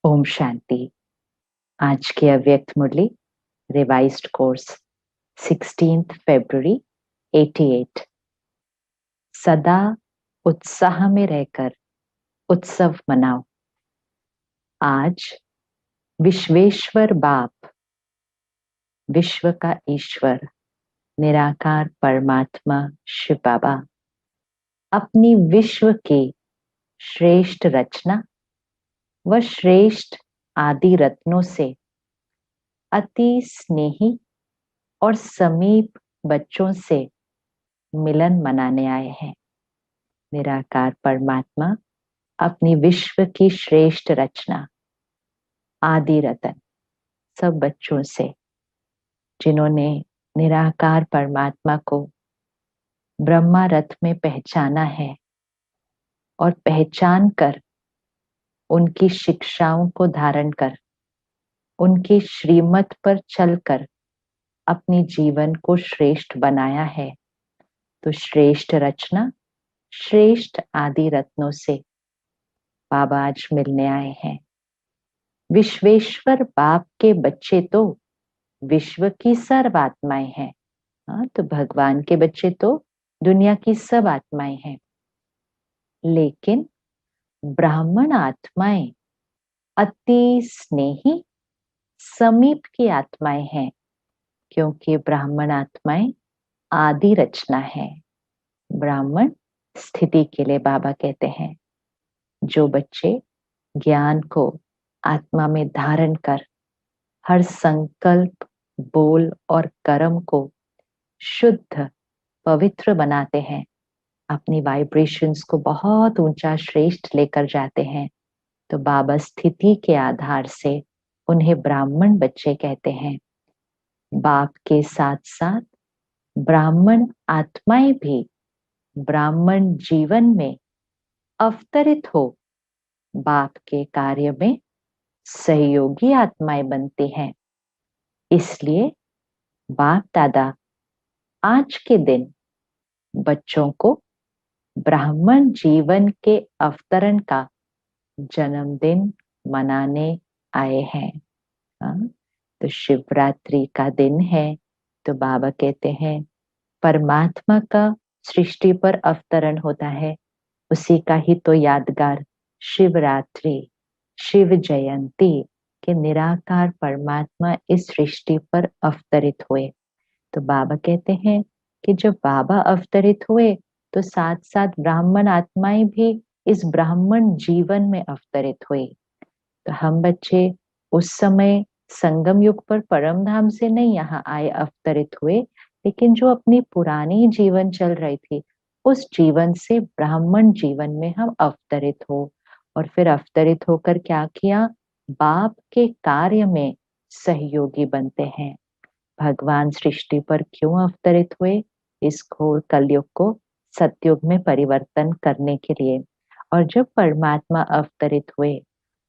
ओम शांति। आज की अव्यक्त मुरली रिवाइज्ड कोर्स 16 फरवरी 88। सदा उत्साह में रहकर उत्सव मनाओ। आज विश्वेश्वर बाप, विश्व का ईश्वर, निराकार परमात्मा शिव बाबा अपनी विश्व की श्रेष्ठ रचना व श्रेष्ठ आदि रत्नों से अति स्नेही और समीप बच्चों से मिलन मनाने आए हैं। निराकार परमात्मा अपनी विश्व की श्रेष्ठ रचना आदि रतन सब बच्चों से, जिन्होंने निराकार परमात्मा को ब्रह्मा रथ में पहचाना है और पहचान कर उनकी शिक्षाओं को धारण कर उनकी श्रीमत पर चलकर अपनी जीवन को श्रेष्ठ बनाया है, तो श्रेष्ठ रचना श्रेष्ठ आदि रत्नों से बाबा आज मिलने आए हैं। विश्वेश्वर बाप के बच्चे तो विश्व की सर्व आत्माएं हैं। हाँ, तो भगवान के बच्चे तो दुनिया की सब आत्माएं हैं, लेकिन ब्राह्मण आत्माएं अति स्नेही समीप की आत्माएं हैं, क्योंकि ब्राह्मण आत्माएं आदि रचना है। ब्राह्मण स्थिति के लिए बाबा कहते हैं, जो बच्चे ज्ञान को आत्मा में धारण कर हर संकल्प, बोल और कर्म को शुद्ध पवित्र बनाते हैं, अपनी वाइब्रेशंस को बहुत ऊंचा श्रेष्ठ लेकर जाते हैं, तो बाबा स्थिति के आधार से उन्हें ब्राह्मण बच्चे कहते हैं। बाप के साथ साथ ब्राह्मण आत्माएं भी ब्राह्मण जीवन में अवतरित हो बाप के कार्य में सहयोगी आत्माएं बनती हैं। इसलिए बाप दादा आज के दिन बच्चों को ब्राह्मण जीवन के अवतरण का जन्मदिन मनाने आए हैं। तो शिवरात्रि का दिन है, तो बाबा कहते हैं परमात्मा का सृष्टि पर अवतरण होता है, उसी का ही तो यादगार शिवरात्रि, शिव जयंती के निराकार परमात्मा इस सृष्टि पर अवतरित हुए। तो बाबा कहते हैं कि जब बाबा अवतरित हुए तो साथ साथ ब्राह्मण आत्माएं भी इस ब्राह्मण जीवन में अवतरित हुई। तो हम बच्चे उस समय संगम युग पर परम धाम से नहीं यहाँ आए अवतरित हुए, लेकिन जो अपनी पुरानी जीवन चल रही थी उस जीवन से ब्राह्मण जीवन में हम अवतरित हो, और फिर अवतरित होकर क्या किया, बाप के कार्य में सहयोगी बनते हैं। भगवान सृष्टि पर क्यों अवतरित हुए, इस घोर कलयुग को सतयुग में परिवर्तन करने के लिए। और जब परमात्मा अवतरित हुए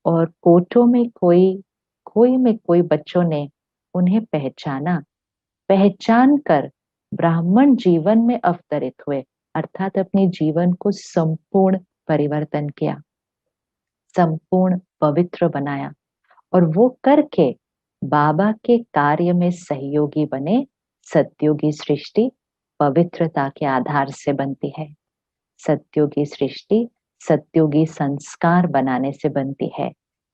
और कोटों में कोई बच्चों ने उन्हें पहचाना, पहचान कर ब्राह्मण जीवन में अवतरित हुए, अर्थात अपने जीवन को संपूर्ण परिवर्तन किया, संपूर्ण पवित्र बनाया, और वो करके बाबा के कार्य में सहयोगी बने। सत्योगी सृष्टि पवित्रता के आधार से बनती है, सत्योगी सृष्टि सत्योगी संस्कार बनाने से बनती है।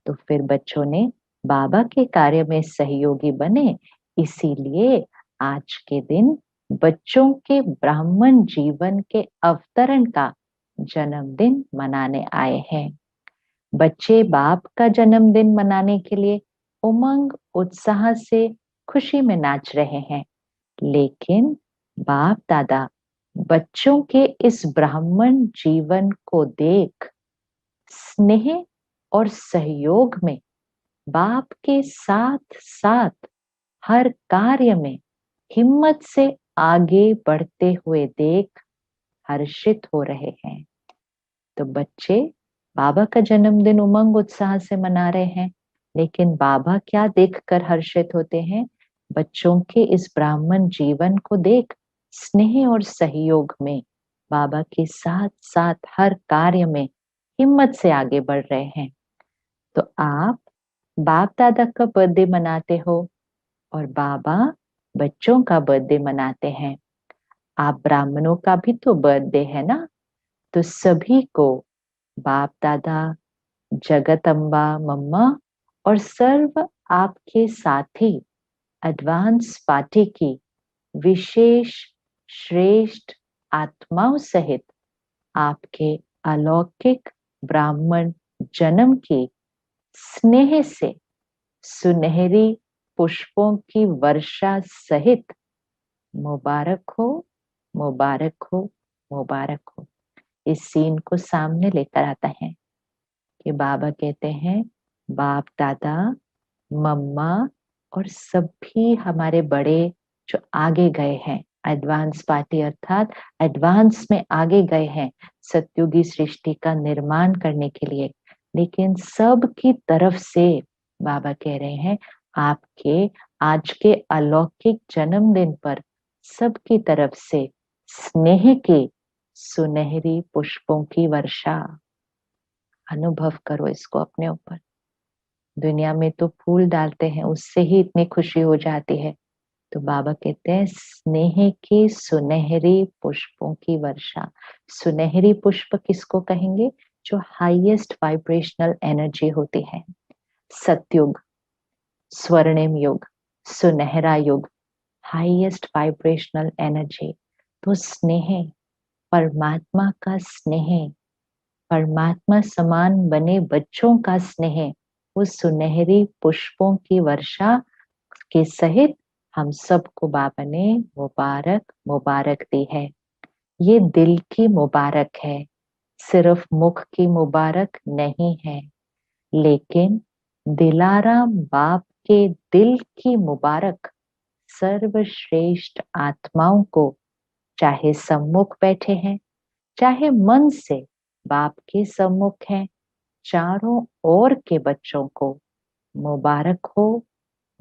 तो फिर बच्चों ने बाबा के कार्य में सहयोगी बने, इसीलिए आज के दिन बच्चों के ब्राह्मण जीवन के अवतरण का जन्मदिन मनाने आए हैं। बच्चे बाप का जन्मदिन मनाने के लिए उमंग उत्साह से खुशी में नाच रहे हैं, लेकिन बाप दादा बच्चों के इस ब्राह्मण जीवन को देख स्नेह और सहयोग में बाप के साथ साथ हर कार्य में हिम्मत से आगे बढ़ते हुए देख हर्षित हो रहे हैं। तो बच्चे बाबा का जन्मदिन उमंग उत्साह से मना रहे हैं, लेकिन बाबा क्या देखकर हर्षित होते हैं, बच्चों के इस ब्राह्मण जीवन को देख स्नेह और सहयोग में बाबा के साथ साथ हर कार्य में हिम्मत से आगे बढ़ रहे हैं। तो आप बाप दादा का बर्थडे मनाते हो और बाबा बच्चों का बर्थडे मनाते हैं। आप ब्राह्मणों का भी तो बर्थडे है ना, तो सभी को बाप दादा, जगत अम्बा मम्मा और सर्व आपके साथी एडवांस पार्टी की विशेष श्रेष्ठ आत्माओं सहित आपके अलौकिक ब्राह्मण जन्म की स्नेह से सुनहरी पुष्पों की वर्षा सहित मुबारक हो, मुबारक हो, मुबारक हो। इस सीन को सामने लेकर आता है कि बाबा कहते हैं बाप दादा, मम्मा और सभी हमारे बड़े जो आगे गए हैं, एडवांस पार्टी अर्थात एडवांस में आगे गए हैं सत्युगी सृष्टि का निर्माण करने के लिए, लेकिन सब की तरफ से बाबा कह रहे हैं आपके आज के अलौकिक जन्मदिन पर सबकी तरफ से स्नेह की सुनहरी पुष्पों की वर्षा। अनुभव करो इसको अपने ऊपर। दुनिया में तो फूल डालते हैं, उससे ही इतनी खुशी हो जाती है, तो बाबा कहते हैं स्नेह की सुनहरी पुष्पों की वर्षा। सुनहरी पुष्प किसको कहेंगे? जो हाईएस्ट वाइब्रेशनल एनर्जी होती है। सतयुग, स्वर्णिम युग, सुनहरा युग, हाईएस्ट वाइब्रेशनल एनर्जी। तो स्नेह, परमात्मा का स्नेह, परमात्मा समान बने बच्चों का स्नेह, उस सुनहरी पुष्पों की वर्षा के सहित हम सबको बाबा ने मुबारक मुबारक दी है। ये दिल की मुबारक है, सिर्फ मुख की मुबारक नहीं है, लेकिन दिलाराम बाप के दिल की मुबारक सर्वश्रेष्ठ आत्माओं को, चाहे सम्मुख बैठे हैं, चाहे मन से बाप के सम्मुख हैं, चारों ओर के बच्चों को मुबारक हो,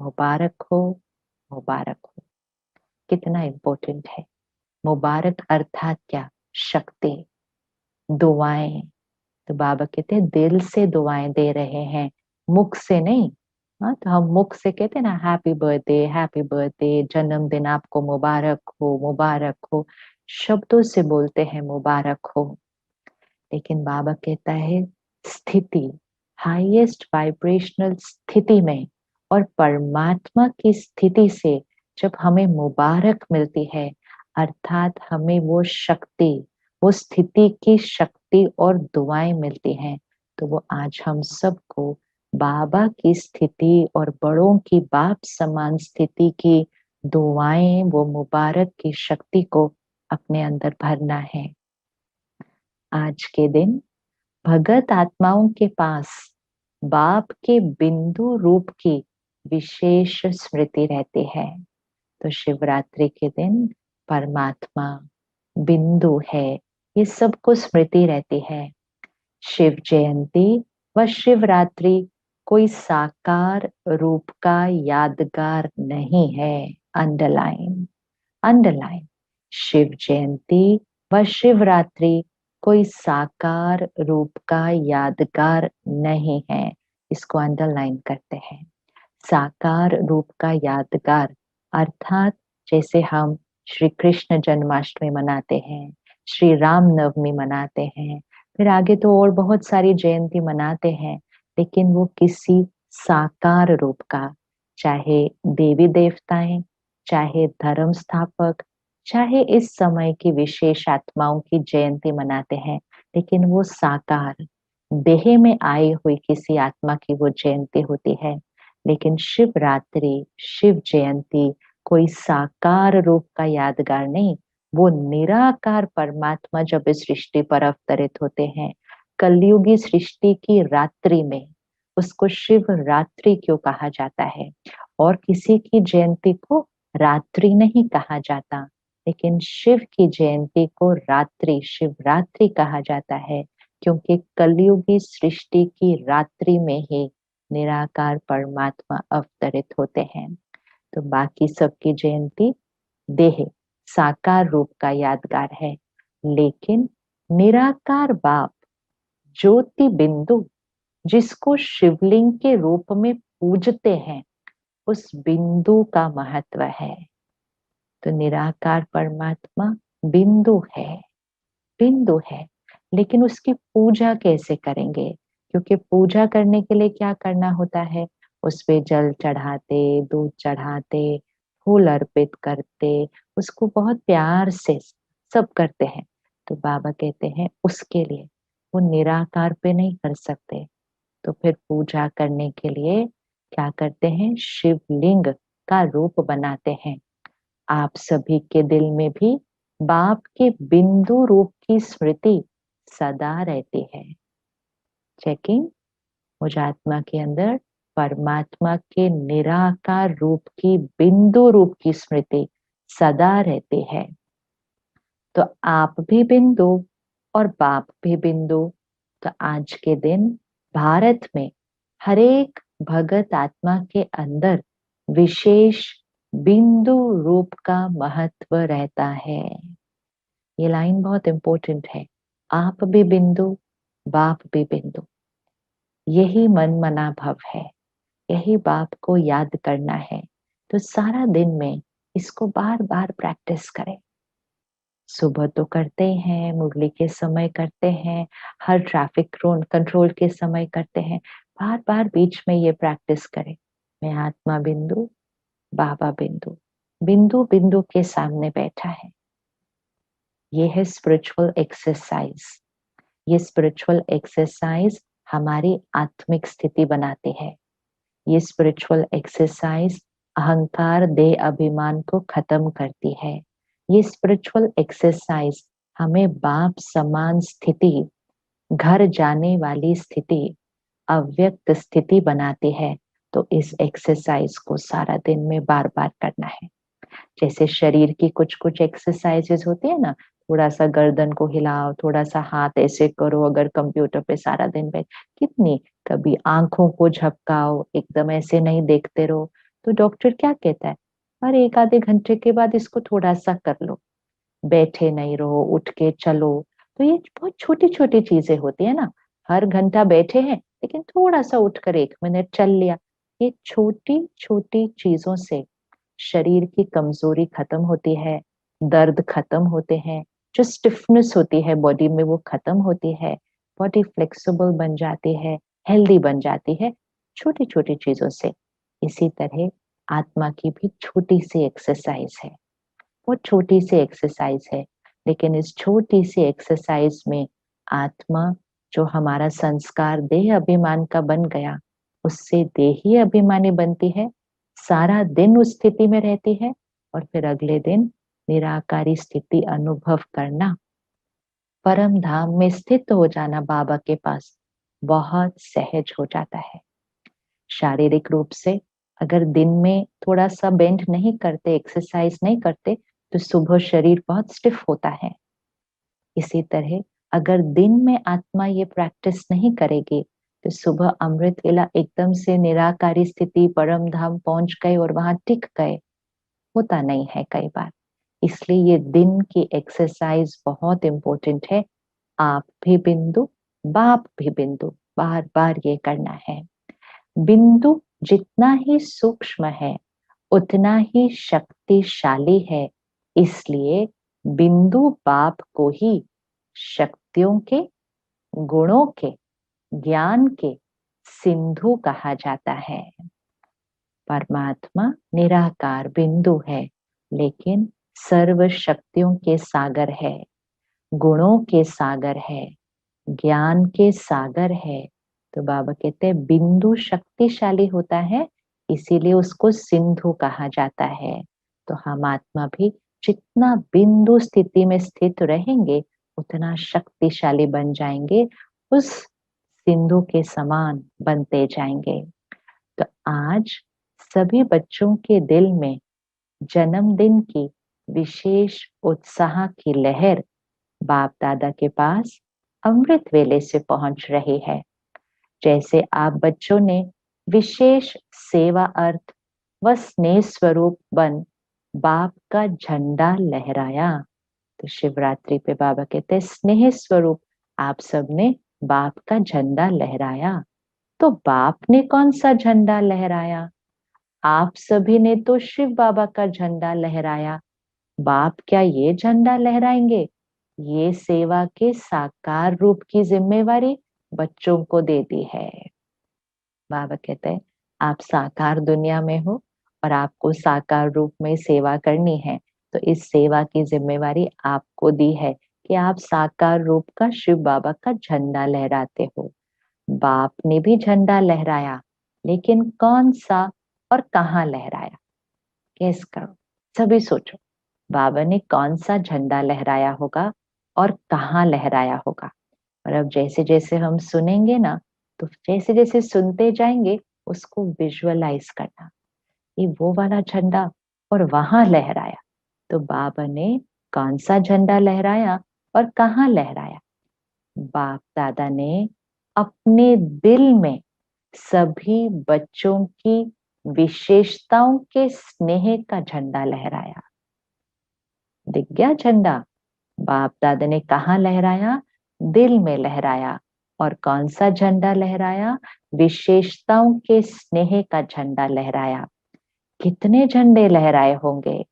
मुबारक हो, मुबारक हो। कितना इम्पोर्टेंट है। मुबारक अर्थात क्या? शक्ति, दुआएं। तो बाबा कहते हैं दिल से दुआएं दे रहे हैं, मुख से नहीं। हाँ, तो हम मुख से कहते हैं ना हैप्पी बर्थडे, जन्मदिन आपको मुबारक हो, मुबारक हो, शब्दों से बोलते हैं मुबारक हो। लेकिन बाबा कहता है स्थिति, हाईएस्ट वाइब्रेशनल स्थिति में और परमात्मा की स्थिति से जब हमें मुबारक मिलती है, अर्थात हमें वो शक्ति, वो स्थिति की शक्ति और दुआएं मिलती हैं, तो वो आज हम सबको बाबा की स्थिति और बड़ों की बाप समान स्थिति की दुआएं, वो मुबारक की शक्ति को अपने अंदर भरना है। आज के दिन भगत आत्माओं के पास बाप के बिंदु रूप की विशेष स्मृति रहती है। तो शिवरात्रि के दिन परमात्मा बिंदु है, ये सबको स्मृति रहती है। शिव जयंती व शिवरात्रि कोई साकार रूप का यादगार नहीं है। Underline, underline. शिव जयंती व शिवरात्रि कोई साकार रूप का यादगार नहीं है, इसको अंडरलाइन करते हैं। साकार रूप का यादगार अर्थात जैसे हम श्री कृष्ण जन्माष्टमी मनाते हैं, श्री राम नवमी मनाते हैं, फिर आगे तो और बहुत सारी जयंती मनाते हैं, लेकिन वो किसी साकार रूप का, चाहे देवी देवताएं, चाहे धर्म स्थापक, चाहे इस समय की विशेष आत्माओं की जयंती मनाते हैं, लेकिन वो साकार देह में आई हुई किसी आत्मा की वो जयंती होती है। लेकिन शिवरात्रि, शिव जयंती कोई साकार रूप का यादगार नहीं, वो निराकार परमात्मा जब इस सृष्टि पर अवतरित होते हैं, कलयुगी सृष्टि की रात्रि में, उसको शिव रात्रि क्यों कहा जाता है? और किसी की जयंती को रात्रि नहीं कहा जाता, लेकिन शिव की जयंती को रात्रि, शिवरात्रि कहा जाता है, क्योंकि कलयुगी सृष्टि की रात्रि में ही निराकार परमात्मा अवतरित होते हैं। तो बाकी सबकी जयंती देह, साकार रूप का यादगार है, लेकिन निराकार बाप ज्योति बिंदु, जिसको शिवलिंग के रूप में पूजते हैं, उस बिंदु का महत्व है। तो निराकार परमात्मा बिंदु है, बिंदु है, लेकिन उसकी पूजा कैसे करेंगे? क्योंकि पूजा करने के लिए क्या करना होता है? उस पे जल चढ़ाते, दूध चढ़ाते, फूल अर्पित करते, उसको बहुत प्यार से सब करते हैं। तो बाबा कहते हैं उसके लिए, वो निराकार पे नहीं कर सकते, तो फिर पूजा करने के लिए क्या करते हैं? शिवलिंग का रूप बनाते हैं। आप सभी के दिल में भी बाप के बिंदु रूप की स्मृति सदा रहती है। चेकिंग, मुझ आत्मा के अंदर परमात्मा के निराकार रूप की, बिंदु रूप की स्मृति सदा रहती है। तो आप भी बिंदु और बाप भी बिंदु। तो आज के दिन भारत में हर एक भगत आत्मा के अंदर विशेष बिंदु रूप का महत्व रहता है। ये लाइन बहुत इंपॉर्टेंट है। आप भी बिंदु, बाप भी बिंदु। यही मन मना भव है, यही बाप को याद करना है। तो सारा दिन में इसको बार बार प्रैक्टिस करें। सुबह तो करते हैं, मुरली के समय करते हैं, हर ट्रैफिक कंट्रोल के समय करते हैं। बार बार बीच में ये प्रैक्टिस करें। मैं आत्मा बिंदु, बाबा बिंदु, बिंदु बिंदु के सामने बैठा है। ये है स्पिरिचुअल एक्सरसाइज। ये स्पिरिचुअल एक्सरसाइज हमारी आत्मिक स्थिति बनाती है। ये स्पिरिचुअल एक्सरसाइज अहंकार, देह अभिमान को खत्म करती है। ये स्पिरिचुअल एक्सरसाइज हमें बाप समान स्थिति, घर जाने वाली स्थिति, अव्यक्त स्थिति बनाती है। तो इस एक्सरसाइज को सारा दिन में बार बार करना है। जैसे शरीर की कुछ कुछ एक्सरसाइजेस होती है ना, थोड़ा सा गर्दन को हिलाओ, थोड़ा सा हाथ ऐसे करो, अगर कंप्यूटर पे सारा दिन बैठ, कितनी, कभी आंखों को झपकाओ, एकदम ऐसे नहीं देखते रहो। तो डॉक्टर क्या कहता है? और एक आधे घंटे के बाद इसको थोड़ा सा कर लो, बैठे नहीं रहो, उठ के चलो। तो ये बहुत छोटी छोटी चीजें होती है ना। हर घंटा बैठे हैं, लेकिन थोड़ा सा उठकर 1 मिनट चल लिया। ये छोटी छोटी चीजों से शरीर की कमजोरी खत्म होती है, दर्द खत्म होते हैं, जो स्टिफनेस होती है बॉडी में वो खत्म होती है, बॉडी फ्लेक्सिबल बन जाती है, हेल्दी बन जाती है, छोटी छोटी चीजों से। इसी तरह आत्मा की भी छोटी सी एक्सरसाइज है, बहुत छोटी सी एक्सरसाइज है, लेकिन इस छोटी सी एक्सरसाइज में आत्मा, जो हमारा संस्कार देह अभिमान का बन गया, उससे देही अभिमानी बनती है, सारा दिन उस स्थिति में रहती है, और फिर अगले दिन निराकारी स्थिति अनुभव करना, परम धाम में स्थित हो जाना बाबा के पास बहुत सहज हो जाता है। शारीरिक रूप से अगर दिन में थोड़ा सा बेंड नहीं करते, एक्सरसाइज नहीं करते, तो सुबह शरीर बहुत स्टिफ होता है। इसी तरह अगर दिन में आत्मा ये प्रैक्टिस नहीं करेगी, तो सुबह अमृत वेला एकदम से निराकारी स्थिति, परम धाम पहुंच गए और वहां टिक गए, होता नहीं है कई बार। इसलिए ये दिन की एक्सरसाइज बहुत इंपॉर्टेंट है। आप भी बिंदु, बाप भी बिंदु, बार बार ये करना है। बिंदु जितना ही सूक्ष्म है, उतना ही शक्तिशाली है। इसलिए बिंदु बाप को ही शक्तियों के, गुणों के, ज्ञान के सिंधु कहा जाता है। परमात्मा निराकार बिंदु है, लेकिन सर्व शक्तियों के सागर है, गुणों के सागर है, ज्ञान के सागर है। तो बाबा कहते हैं बिंदु शक्तिशाली होता है, इसीलिए उसको सिंधु कहा जाता है। तो हम आत्मा भी जितना बिंदु स्थिति में स्थित रहेंगे, उतना शक्तिशाली बन जाएंगे, उस सिंधु के समान बनते जाएंगे। तो आज सभी बच्चों के दिल में जन्मदिन की विशेष उत्साह की लहर बाप दादा के पास अमृत वेले से पहुंच रही है। जैसे आप बच्चों ने विशेष सेवा अर्थ व स्नेह स्वरूप बन बाप का झंडा लहराया, तो शिवरात्रि पे बाबा कहते हैं स्नेह स्वरूप आप सबने बाप का झंडा लहराया। तो बाप ने कौन सा झंडा लहराया? आप सभी ने तो शिव बाबा का झंडा लहराया। बाप क्या ये झंडा लहराएंगे? ये सेवा के साकार रूप की जिम्मेवारी बच्चों को दे दी है। बाबा कहते हैं आप साकार दुनिया में हो और आपको साकार रूप में सेवा करनी है, तो इस सेवा की जिम्मेवारी आपको दी है कि आप साकार रूप का शिव बाबा का झंडा लहराते हो। बाप ने भी झंडा लहराया, लेकिन कौन सा और कहाँ लहराया? गेस करो, सभी सोचो। बाबा ने कौन सा झंडा लहराया होगा और कहाँ लहराया होगा? और अब जैसे जैसे हम सुनेंगे ना, तो जैसे जैसे सुनते जाएंगे उसको विजुअलाइज करना, ये वो वाला झंडा और वहां लहराया। तो बाबा ने कौन सा झंडा लहराया और कहाँ लहराया? बाप दादा ने अपने दिल में सभी बच्चों की विशेषताओं के स्नेह का झंडा लहराया। दिख गया झंडा? बाप दादा ने कहाँ लहराया? दिल में लहराया। और कौन सा झंडा लहराया? विशेषताओं के स्नेह का झंडा लहराया। कितने झंडे लहराए होंगे?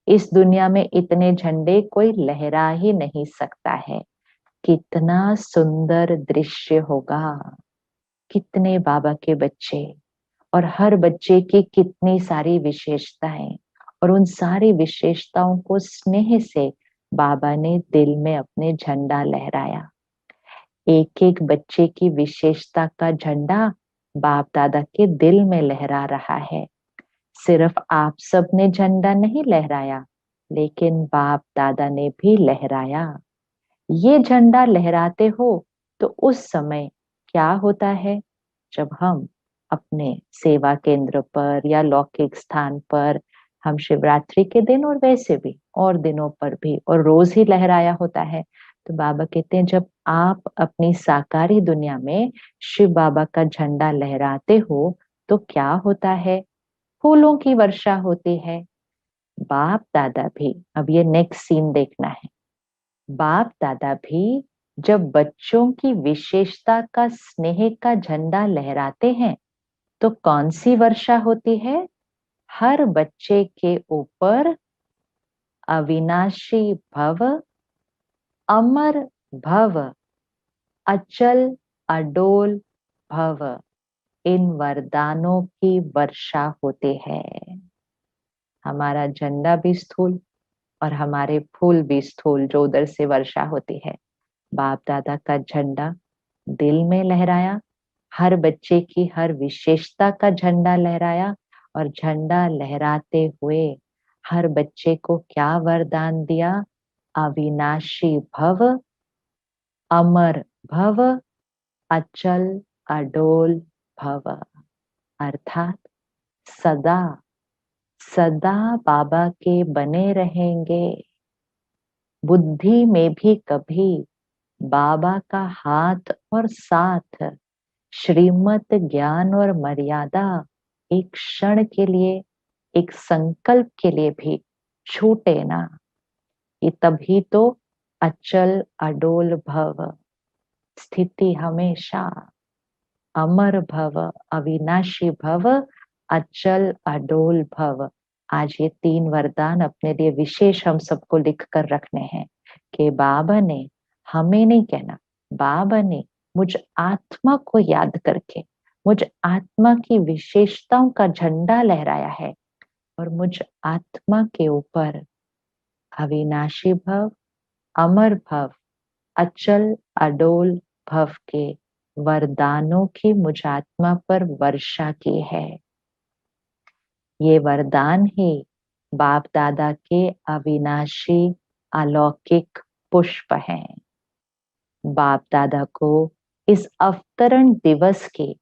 इस दुनिया में इतने झंडे कोई लहरा ही नहीं सकता है। कितना सुंदर दृश्य होगा। कितने बाबा के बच्चे, और हर बच्चे की कितनी सारी विशेषताएं, और उन सारी विशेषताओं को स्नेह से बाबा ने दिल में अपने झंडा लहराया। एक एक बच्चे की विशेषता का झंडा बाप दादा के दिल में लहरा रहा है। सिर्फ आप सब ने झंडा नहीं लहराया, लेकिन बाप दादा ने भी लहराया। ये झंडा लहराते हो तो उस समय क्या होता है? जब हम अपने सेवा केंद्र पर या लौकिक स्थान पर, हम शिवरात्रि के दिन और वैसे भी और दिनों पर भी और रोज ही लहराया होता है, तो बाबा कहते हैं जब आप अपनी साकारी दुनिया में शिव बाबा का झंडा लहराते हो तो क्या होता है? फूलों की वर्षा होती है। बाप दादा भी, अब ये नेक्स्ट सीन देखना है, बाप दादा भी जब बच्चों की विशेषता का स्नेह का झंडा लहराते हैं तो कौन सी वर्षा होती है? हर बच्चे के ऊपर अविनाशी भव, अमर भव, अचल अडोल भव, इन वरदानों की वर्षा होती है। हमारा झंडा भी स्थूल और हमारे फूल भी स्थूल जो उधर से वर्षा होती है। बाप दादा का झंडा दिल में लहराया, हर बच्चे की हर विशेषता का झंडा लहराया, और झंडा लहराते हुए हर बच्चे को क्या वरदान दिया? अविनाशी भव, अमर भव, अचल अडोल भव। अर्थात सदा सदा बाबा के बने रहेंगे। बुद्धि में भी कभी बाबा का हाथ और साथ, श्रीमत ज्ञान और मर्यादा एक क्षण के लिए, एक संकल्प के लिए भी छूटे ना। ये तभी तो अचल अडोल भव, स्थिति हमेशा, अमर भव, अविनाशी भव, अचल अडोल भव। आज ये तीन वरदान अपने लिए विशेष हम सबको लिख कर रखने हैं कि बाबा ने, हमें नहीं कहना, बाबा ने मुझ आत्मा को याद करके मुझ आत्मा की विशेषताओं का झंडा लहराया है, और मुझ आत्मा के ऊपर अविनाशी भव, अमर भव, अचल अडोल भव के वरदानों की मुझ आत्मा पर वर्षा की है। ये वरदान ही बाप दादा के अविनाशी अलौकिक पुष्प हैं। बाप दादा को इस अवतरण दिवस के,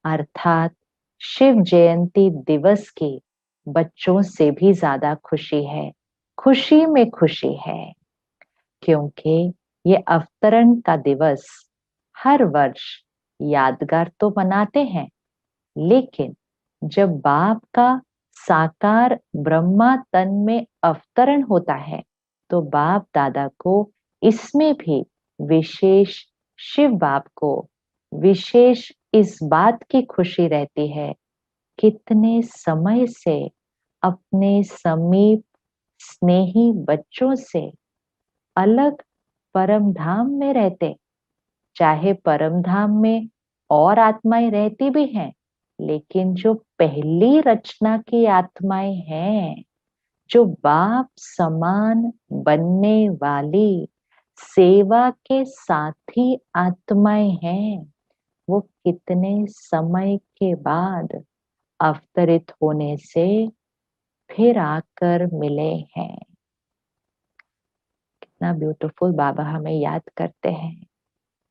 अर्थात शिव जयंती दिवस की बच्चों से भी ज्यादा खुशी है। खुशी में खुशी है, क्योंकि ये अवतरण का दिवस हर वर्ष यादगार तो मनाते हैं, लेकिन जब बाप का साकार ब्रह्मा तन में अवतरण होता है तो बाप दादा को इसमें भी विशेष, शिव बाप को विशेष इस बात की खुशी रहती है कितने समय से अपने समीप स्नेही बच्चों से अलग परम धाम में रहते। चाहे परम धाम में और आत्माएं रहती भी हैं, लेकिन जो पहली रचना की आत्माएं हैं, जो बाप समान बनने वाली सेवा के साथी आत्माएं हैं, वो कितने समय के बाद अवतरित होने से फिर आकर मिले हैं। कितना ब्यूटीफुल बाबा हमें याद करते हैं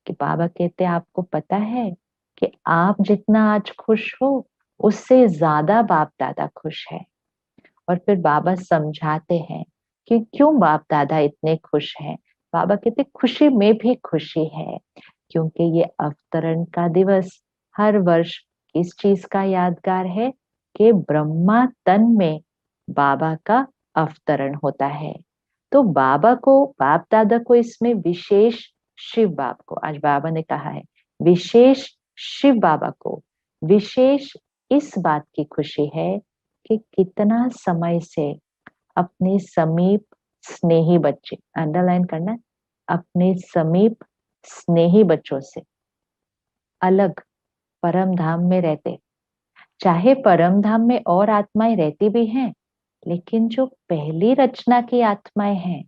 कि बाबा कहते हैं आपको पता है कि आप जितना आज खुश हो उससे ज्यादा बाप दादा खुश है। और फिर बाबा समझाते हैं कि क्यों बाप दादा इतने खुश हैं। बाबा कहते खुशी में भी खुशी है, क्योंकि ये अवतरण का दिवस हर वर्ष किस चीज का यादगार है कि ब्रह्मा तन में बाबा का अवतरण होता है। तो बाबा को, बाप दादा को इसमें विशेष, शिव बाबा को, आज बाबा ने कहा है विशेष शिव बाबा को विशेष इस बात की खुशी है कि कितना समय से अपने समीप स्नेही बच्चे, अंडरलाइन करना है, अपने समीप स्नेही बच्चों से अलग परम धाम में रहते। चाहे परम धाम में और आत्माएं रहती भी हैं, लेकिन जो पहली रचना की आत्माएं हैं,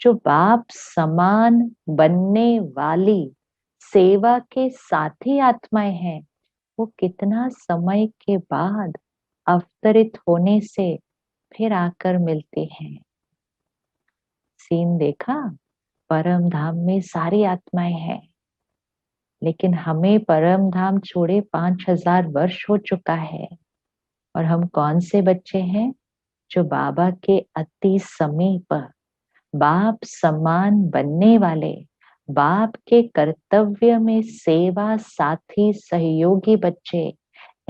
जो बाप समान बनने वाली सेवा के साथी आत्माएं हैं, वो कितना समय के बाद अवतरित होने से फिर आकर मिलती हैं। सीन देखा, परम धाम में सारी आत्माएं हैं, लेकिन हमें परम धाम छोड़े 5000 वर्ष हो चुका है। और हम कौन से बच्चे हैं? जो बाबा के अति समीप, बाप समान बनने वाले, बाप के कर्तव्य में सेवा साथी सहयोगी बच्चे।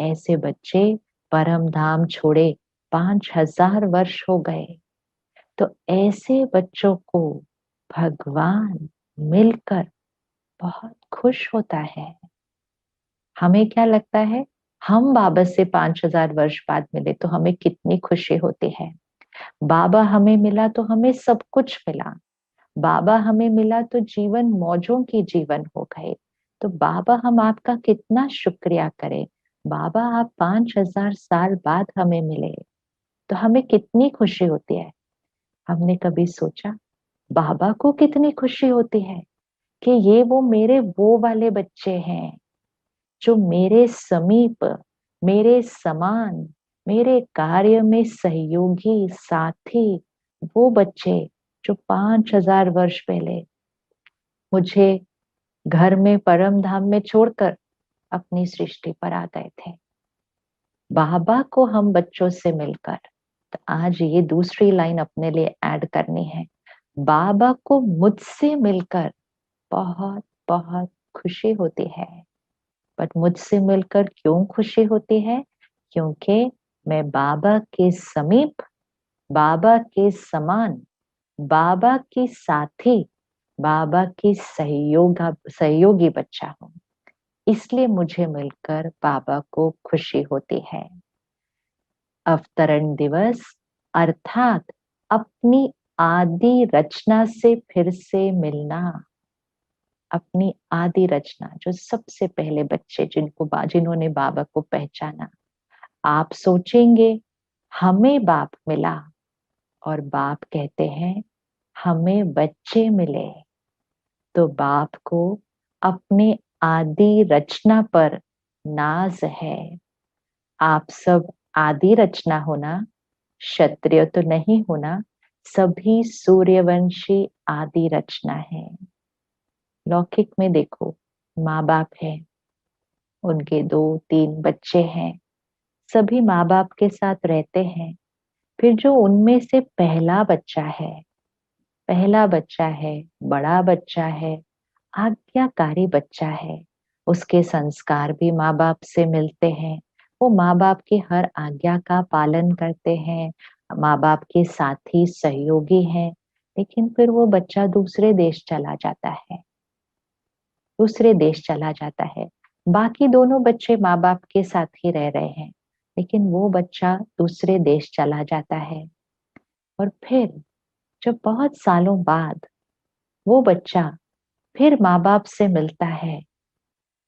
ऐसे बच्चे परम धाम छोड़े 5000 वर्ष हो गए। तो ऐसे बच्चों को भगवान मिलकर बहुत खुश होता है। हमें क्या लगता है, हम बाबा से 5000 वर्ष बाद मिले तो हमें कितनी खुशी होती है। बाबा हमें मिला तो हमें सब कुछ मिला। बाबा हमें मिला तो जीवन मौजों की जीवन हो गए। तो बाबा हम आपका कितना शुक्रिया करें। बाबा आप 5000 साल बाद हमें मिले तो हमें कितनी खुशी होती है। हमने कभी सोचा बाबा को कितनी खुशी होती है कि ये वो मेरे वो वाले बच्चे हैं जो मेरे समीप, मेरे समान, मेरे कार्य में सहयोगी साथी, वो बच्चे जो 5000 वर्ष पहले मुझे घर में परम धाम में छोड़कर अपनी सृष्टि पर आ गए थे। बाबा को हम बच्चों से मिलकर, तो आज ये दूसरी लाइन अपने लिए ऐड करनी है, बाबा को मुझसे मिलकर बहुत बहुत खुशी होती है। बट मुझसे मिलकर क्यों खुशी होती है? क्योंकि मैं बाबा के समीप, बाबा के समान, बाबा की साथी, बाबा की सहयोगी बच्चा हूँ। इसलिए मुझे मिलकर बाबा को खुशी होती है। अवतरण दिवस अर्थात अपनी आदि रचना से फिर से मिलना। अपनी आदि रचना, जो सबसे पहले बच्चे जिन्होंने बाबा को पहचाना। आप सोचेंगे हमें बाप मिला, और बाप कहते हैं हमें बच्चे मिले। तो बाप को अपने आदि रचना पर नाज है। आप सब आदि रचना होना, क्षत्रिय तो नहीं होना, सभी सूर्यवंशी आदि रचना है। लौकिक में देखो, माँ बाप है, उनके 2-3 बच्चे हैं, सभी माँ बाप के साथ रहते हैं। फिर जो उनमें से पहला बच्चा है, पहला बच्चा है, बड़ा बच्चा है, आज्ञाकारी बच्चा है, उसके संस्कार भी माँ बाप से मिलते हैं। वो माँ बाप की हर आज्ञा का पालन करते हैं, माँ बाप के साथी सहयोगी हैं। लेकिन फिर वो बच्चा दूसरे देश चला जाता है, दूसरे देश चला जाता है। बाकी दोनों बच्चे माँ बाप के साथ ही रह रहे हैं, लेकिन वो बच्चा दूसरे देश चला जाता है। और फिर जब बहुत सालों बाद वो बच्चा फिर माँ बाप से मिलता है,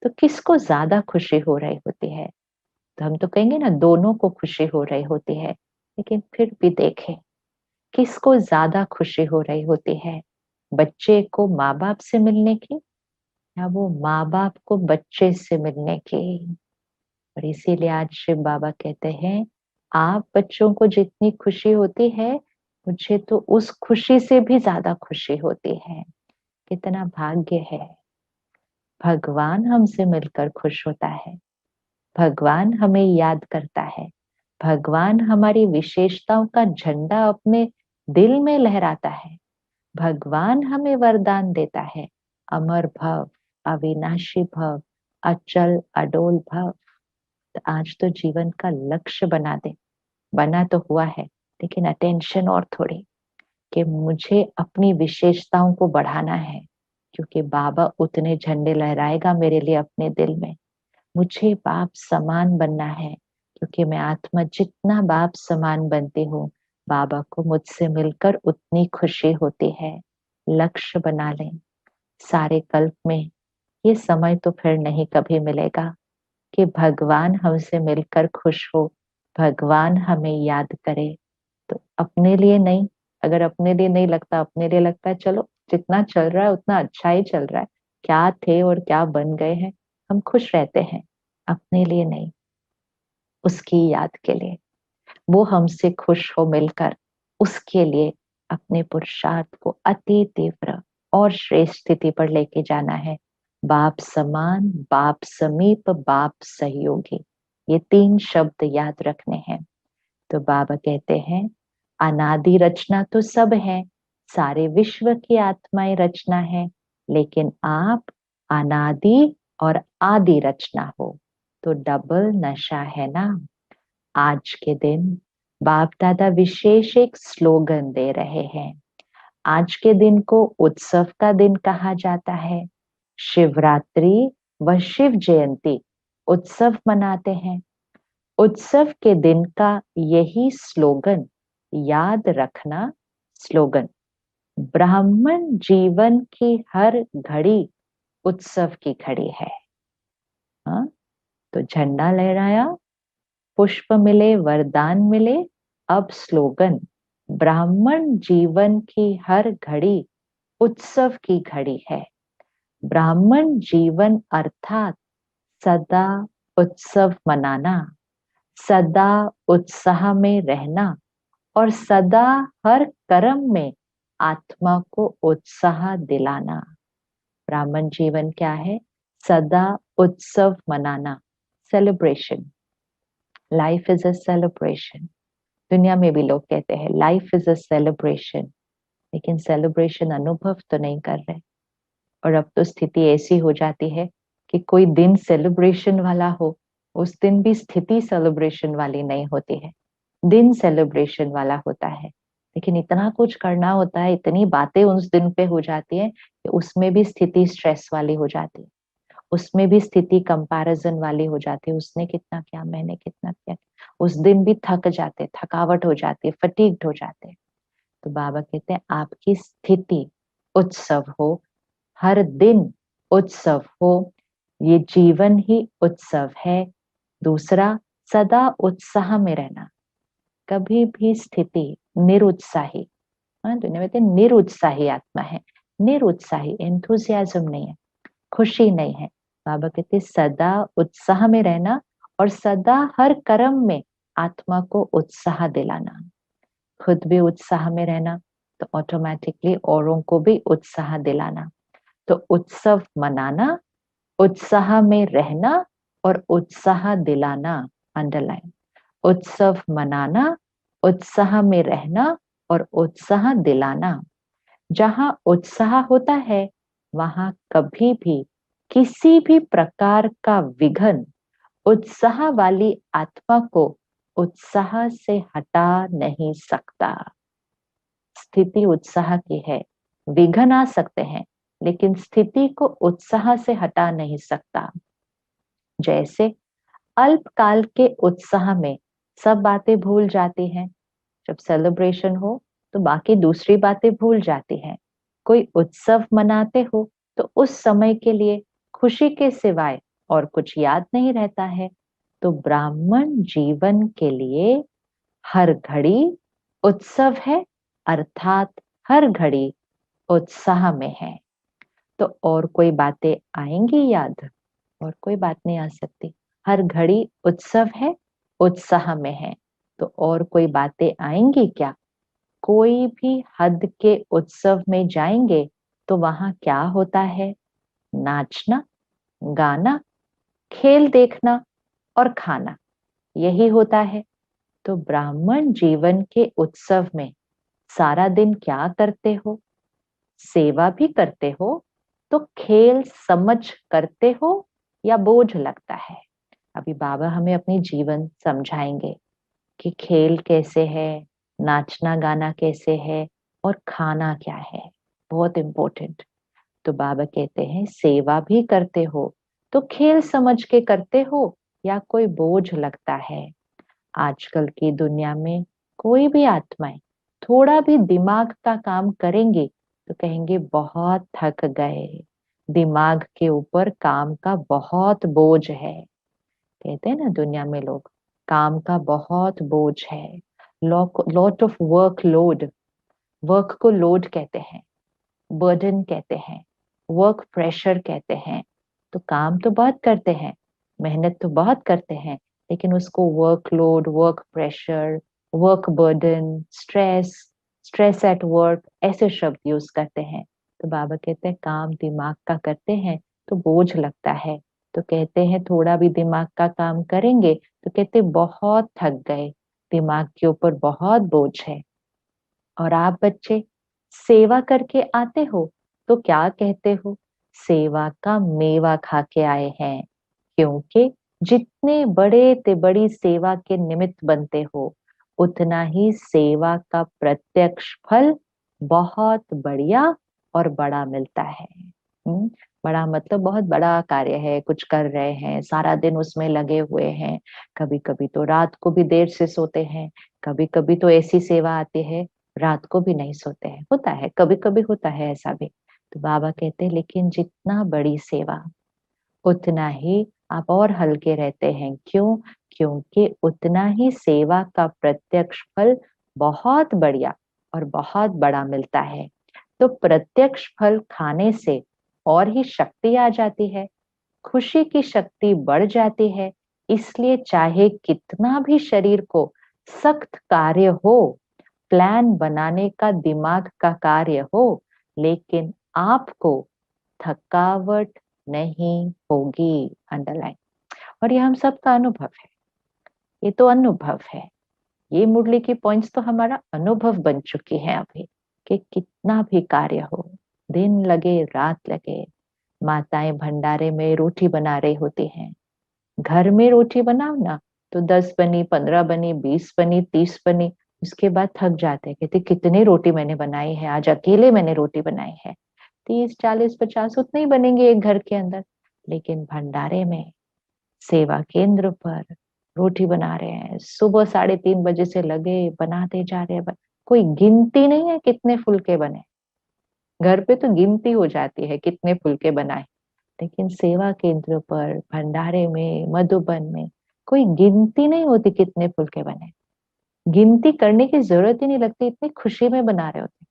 तो किसको ज्यादा खुशी हो रही होती है? तो हम तो कहेंगे ना, दोनों को खुशी हो रही होती है। लेकिन फिर भी देखें, किसको ज्यादा खुशी हो रही होती है? बच्चे को माँ बाप से मिलने की, या वो माँ बाप को बच्चे से मिलने की? और इसीलिए आज शिव बाबा कहते हैं, आप बच्चों को जितनी खुशी होती है, मुझे तो उस खुशी से भी ज्यादा खुशी होती है। कितना भाग्य है! भगवान हमसे मिलकर खुश होता है, भगवान हमें याद करता है, भगवान हमारी विशेषताओं का झंडा अपने दिल में लहराता है, भगवान हमें वरदान देता है, अमर भव, अविनाशी भव, अचल अडोल भव। तो आज तो जीवन का लक्ष्य बना दे, बना तो हुआ है, लेकिन अटेंशन और थोड़ी, कि मुझे अपनी विशेषताओं को बढ़ाना है, क्योंकि बाबा उतने झंडे लहराएगा मेरे लिए अपने दिल में। मुझे बाप समान बनना है, क्योंकि मैं आत्मा जितना बाप समान बनती हूँ, बाबा को मुझसे मिलकर उतनी खुशी होती है। लक्ष्य बना लें, सारे कल्प में ये समय तो फिर नहीं कभी मिलेगा कि भगवान हमसे मिलकर खुश हो, भगवान हमें याद करे। तो अपने लिए नहीं, अगर अपने लिए नहीं लगता, अपने लिए लगता है चलो जितना चल रहा है उतना अच्छा ही चल रहा है, क्या थे और क्या बन गए हैं, हम खुश रहते हैं। अपने लिए नहीं, उसकी याद के लिए, वो हमसे खुश हो मिलकर, उसके लिए अपने पुरुषार्थ को अति तीव्र और श्रेष्ठ स्थिति पर लेके जाना है। बाप समान, बाप समीप, बाप सहयोगी, ये तीन शब्द याद रखने हैं। तो बाबा कहते हैं, अनादि रचना तो सब है, सारे विश्व की आत्माएं रचना है, लेकिन आप अनादि और आदि रचना हो, तो डबल नशा है ना। आज के दिन बाप दादा विशेष एक स्लोगन दे रहे हैं। आज के दिन को उत्सव का दिन कहा जाता है। शिवरात्रि व शिव जयंती उत्सव मनाते हैं। उत्सव के दिन का यही स्लोगन याद रखना। स्लोगन, ब्राह्मण जीवन की हर घड़ी उत्सव की घड़ी है। हाँ, तो झंडा लहराया, पुष्प मिले, वरदान मिले, अब स्लोगन, ब्राह्मण जीवन की हर घड़ी उत्सव की घड़ी है। ब्राह्मण जीवन अर्थात सदा उत्सव मनाना, सदा उत्साह में रहना, और सदा हर कर्म में आत्मा को उत्साह दिलाना। ब्राह्मण जीवन क्या है? सदा उत्सव मनाना, celebration. Life is a celebration. दुनिया में भी लोग कहते हैं लाइफ इज अ सेलिब्रेशन, लेकिन सेलिब्रेशन अनुभव तो नहीं कर रहे। और अब तो स्थिति ऐसी हो जाती है कि कोई दिन सेलिब्रेशन वाला हो, उस दिन भी स्थिति सेलिब्रेशन वाली नहीं होती है, दिन सेलिब्रेशन वाला होता है। लेकिन इतना कुछ करना होता है, इतनी बातें उस दिन पे हो जाती है कि उसमें भी स्थिति स्ट्रेस वाली हो जाती है, उसमें भी स्थिति कंपैरिजन वाली हो जाती है। उसने कितना किया, मैंने कितना किया, उस दिन भी थक जाते, थकावट हो जाती है, फटीग्ड हो जाते हैं। तो बाबा कहते हैं आपकी स्थिति उत्सव हो, हर दिन उत्सव हो, ये जीवन ही उत्सव है। दूसरा, सदा उत्साह में रहना, कभी भी स्थिति निरुत्साही, हाँ, दुनिया में कहते हैं निरुत्साही आत्मा है, निरुत्साही, एंथुसियाज्म नहीं है, खुशी नहीं है। बाबा कहते सदा उत्साह में रहना, और सदा हर कर्म में आत्मा को उत्साह दिलाना। खुद भी उत्साह में रहना, तो ऑटोमेटिकली औरों को भी उत्साह दिलाना। तो उत्सव मनाना, उत्साह में रहना, और उत्साह दिलाना। अंडरलाइन, उत्सव मनाना, उत्साह में रहना, और उत्साह दिलाना। जहां उत्साह होता है, वहां कभी भी किसी भी प्रकार का विघ्न उत्साह वाली आत्मा को उत्साह से हटा नहीं सकता। स्थिति उत्साह की है, विघ्न आ सकते हैं, लेकिन स्थिति को उत्साह से हटा नहीं सकता। जैसे अल्पकाल के उत्साह में सब बातें भूल जाती हैं। जब सेलिब्रेशन हो तो बाकी दूसरी बातें भूल जाती हैं। कोई उत्सव मनाते हो तो उस समय के लिए खुशी के सिवाय और कुछ याद नहीं रहता है। तो ब्राह्मण जीवन के लिए हर घड़ी उत्सव है, अर्थात हर घड़ी उत्साह में है। तो और कोई बातें आएंगी याद? और कोई बात नहीं आ सकती। हर घड़ी उत्सव है, उत्साह में है। तो और कोई बातें आएंगी क्या? कोई भी हद के उत्सव में जाएंगे तो वहां क्या होता है? नाचना, गाना, खेल देखना और खाना, यही होता है। तो ब्राह्मण जीवन के उत्सव में सारा दिन क्या करते हो? सेवा भी करते हो तो खेल समझ करते हो या बोझ लगता है? अभी बाबा हमें अपनी जीवन समझाएंगे कि खेल कैसे है, नाचना गाना कैसे है और खाना क्या है। बहुत इंपॉर्टेंट। तो बाबा कहते हैं सेवा भी करते हो तो खेल समझ के करते हो या कोई बोझ लगता है? आजकल की दुनिया में कोई भी आत्माएं थोड़ा भी दिमाग का काम करेंगे तो कहेंगे बहुत थक गए, दिमाग के ऊपर काम का बहुत बोझ है। कहते हैं ना दुनिया में लोग, काम का बहुत बोझ है। Lot of work load, work को लोड कहते हैं, बर्डन कहते हैं, वर्क प्रेशर कहते हैं। तो काम तो बहुत करते हैं, मेहनत तो बहुत करते हैं, लेकिन उसको workload, work pressure, work burden, stress, stress at work, ऐसे शब्द यूज करते हैं। तो बाबा कहते हैं काम दिमाग का करते हैं तो बोझ लगता है। तो कहते हैं थोड़ा भी दिमाग का काम करेंगे तो कहते बहुत थक गए, दिमाग के ऊपर बहुत बोझ है। और आप बच्चे सेवा करके आते हो तो क्या कहते हो? सेवा का मेवा खा के आए हैं। क्योंकि जितने बड़े ते बड़ी सेवा के निमित्त बनते हो उतना ही सेवा का प्रत्यक्ष फल बहुत बढ़िया और बड़ा मिलता है। बड़ा मतलब बहुत बड़ा कार्य है, कुछ कर रहे हैं, सारा दिन उसमें लगे हुए हैं। कभी कभी तो रात को भी देर से सोते हैं, कभी कभी तो ऐसी सेवा आती है रात को भी नहीं सोते हैं, होता है, कभी कभी होता है ऐसा भी। तो बाबा कहते हैं लेकिन जितना बड़ी सेवा उतना ही आप और हल्के रहते हैं। क्यों? क्योंकि उतना ही सेवा का प्रत्यक्ष फल बहुत बढ़िया और बहुत बड़ा मिलता है। तो प्रत्यक्ष फल खाने से और ही शक्ति आ जाती है, खुशी की शक्ति बढ़ जाती है। इसलिए चाहे कितना भी शरीर को सख्त कार्य हो, प्लान बनाने का दिमाग का कार्य हो, लेकिन आपको थकावट नहीं होगी। अंडरलाइन। और ये हम सबका अनुभव है, ये तो अनुभव है। ये मुरली की पॉइंट्स तो हमारा अनुभव बन चुकी है अभी, कि कितना भी कार्य हो, दिन लगे रात लगे, माताएं भंडारे में रोटी बना रही होती हैं। घर में रोटी बनाओ ना तो 10 बनी, 15 बनी, 20 बनी, 30 बनी, उसके बाद थक जाते हैं, कहते कितनी रोटी मैंने बनाई है, आज अकेले मैंने रोटी बनाई है। 30, 40, 50 उतने ही बनेंगे एक घर के अंदर। लेकिन भंडारे में, सेवा केंद्र पर रोटी बना रहे हैं, सुबह 3:30 बजे से लगे बनाते जा रहे हैं। कोई गिनती नहीं है कितने फुलके बने। घर पे तो गिनती हो जाती है कितने फुलके बनाए, लेकिन सेवा केंद्र पर, भंडारे में, मधुबन में कोई गिनती नहीं होती कितने फुलके बने। गिनती करने की जरूरत ही नहीं लगती, इतनी खुशी में बना रहे होते,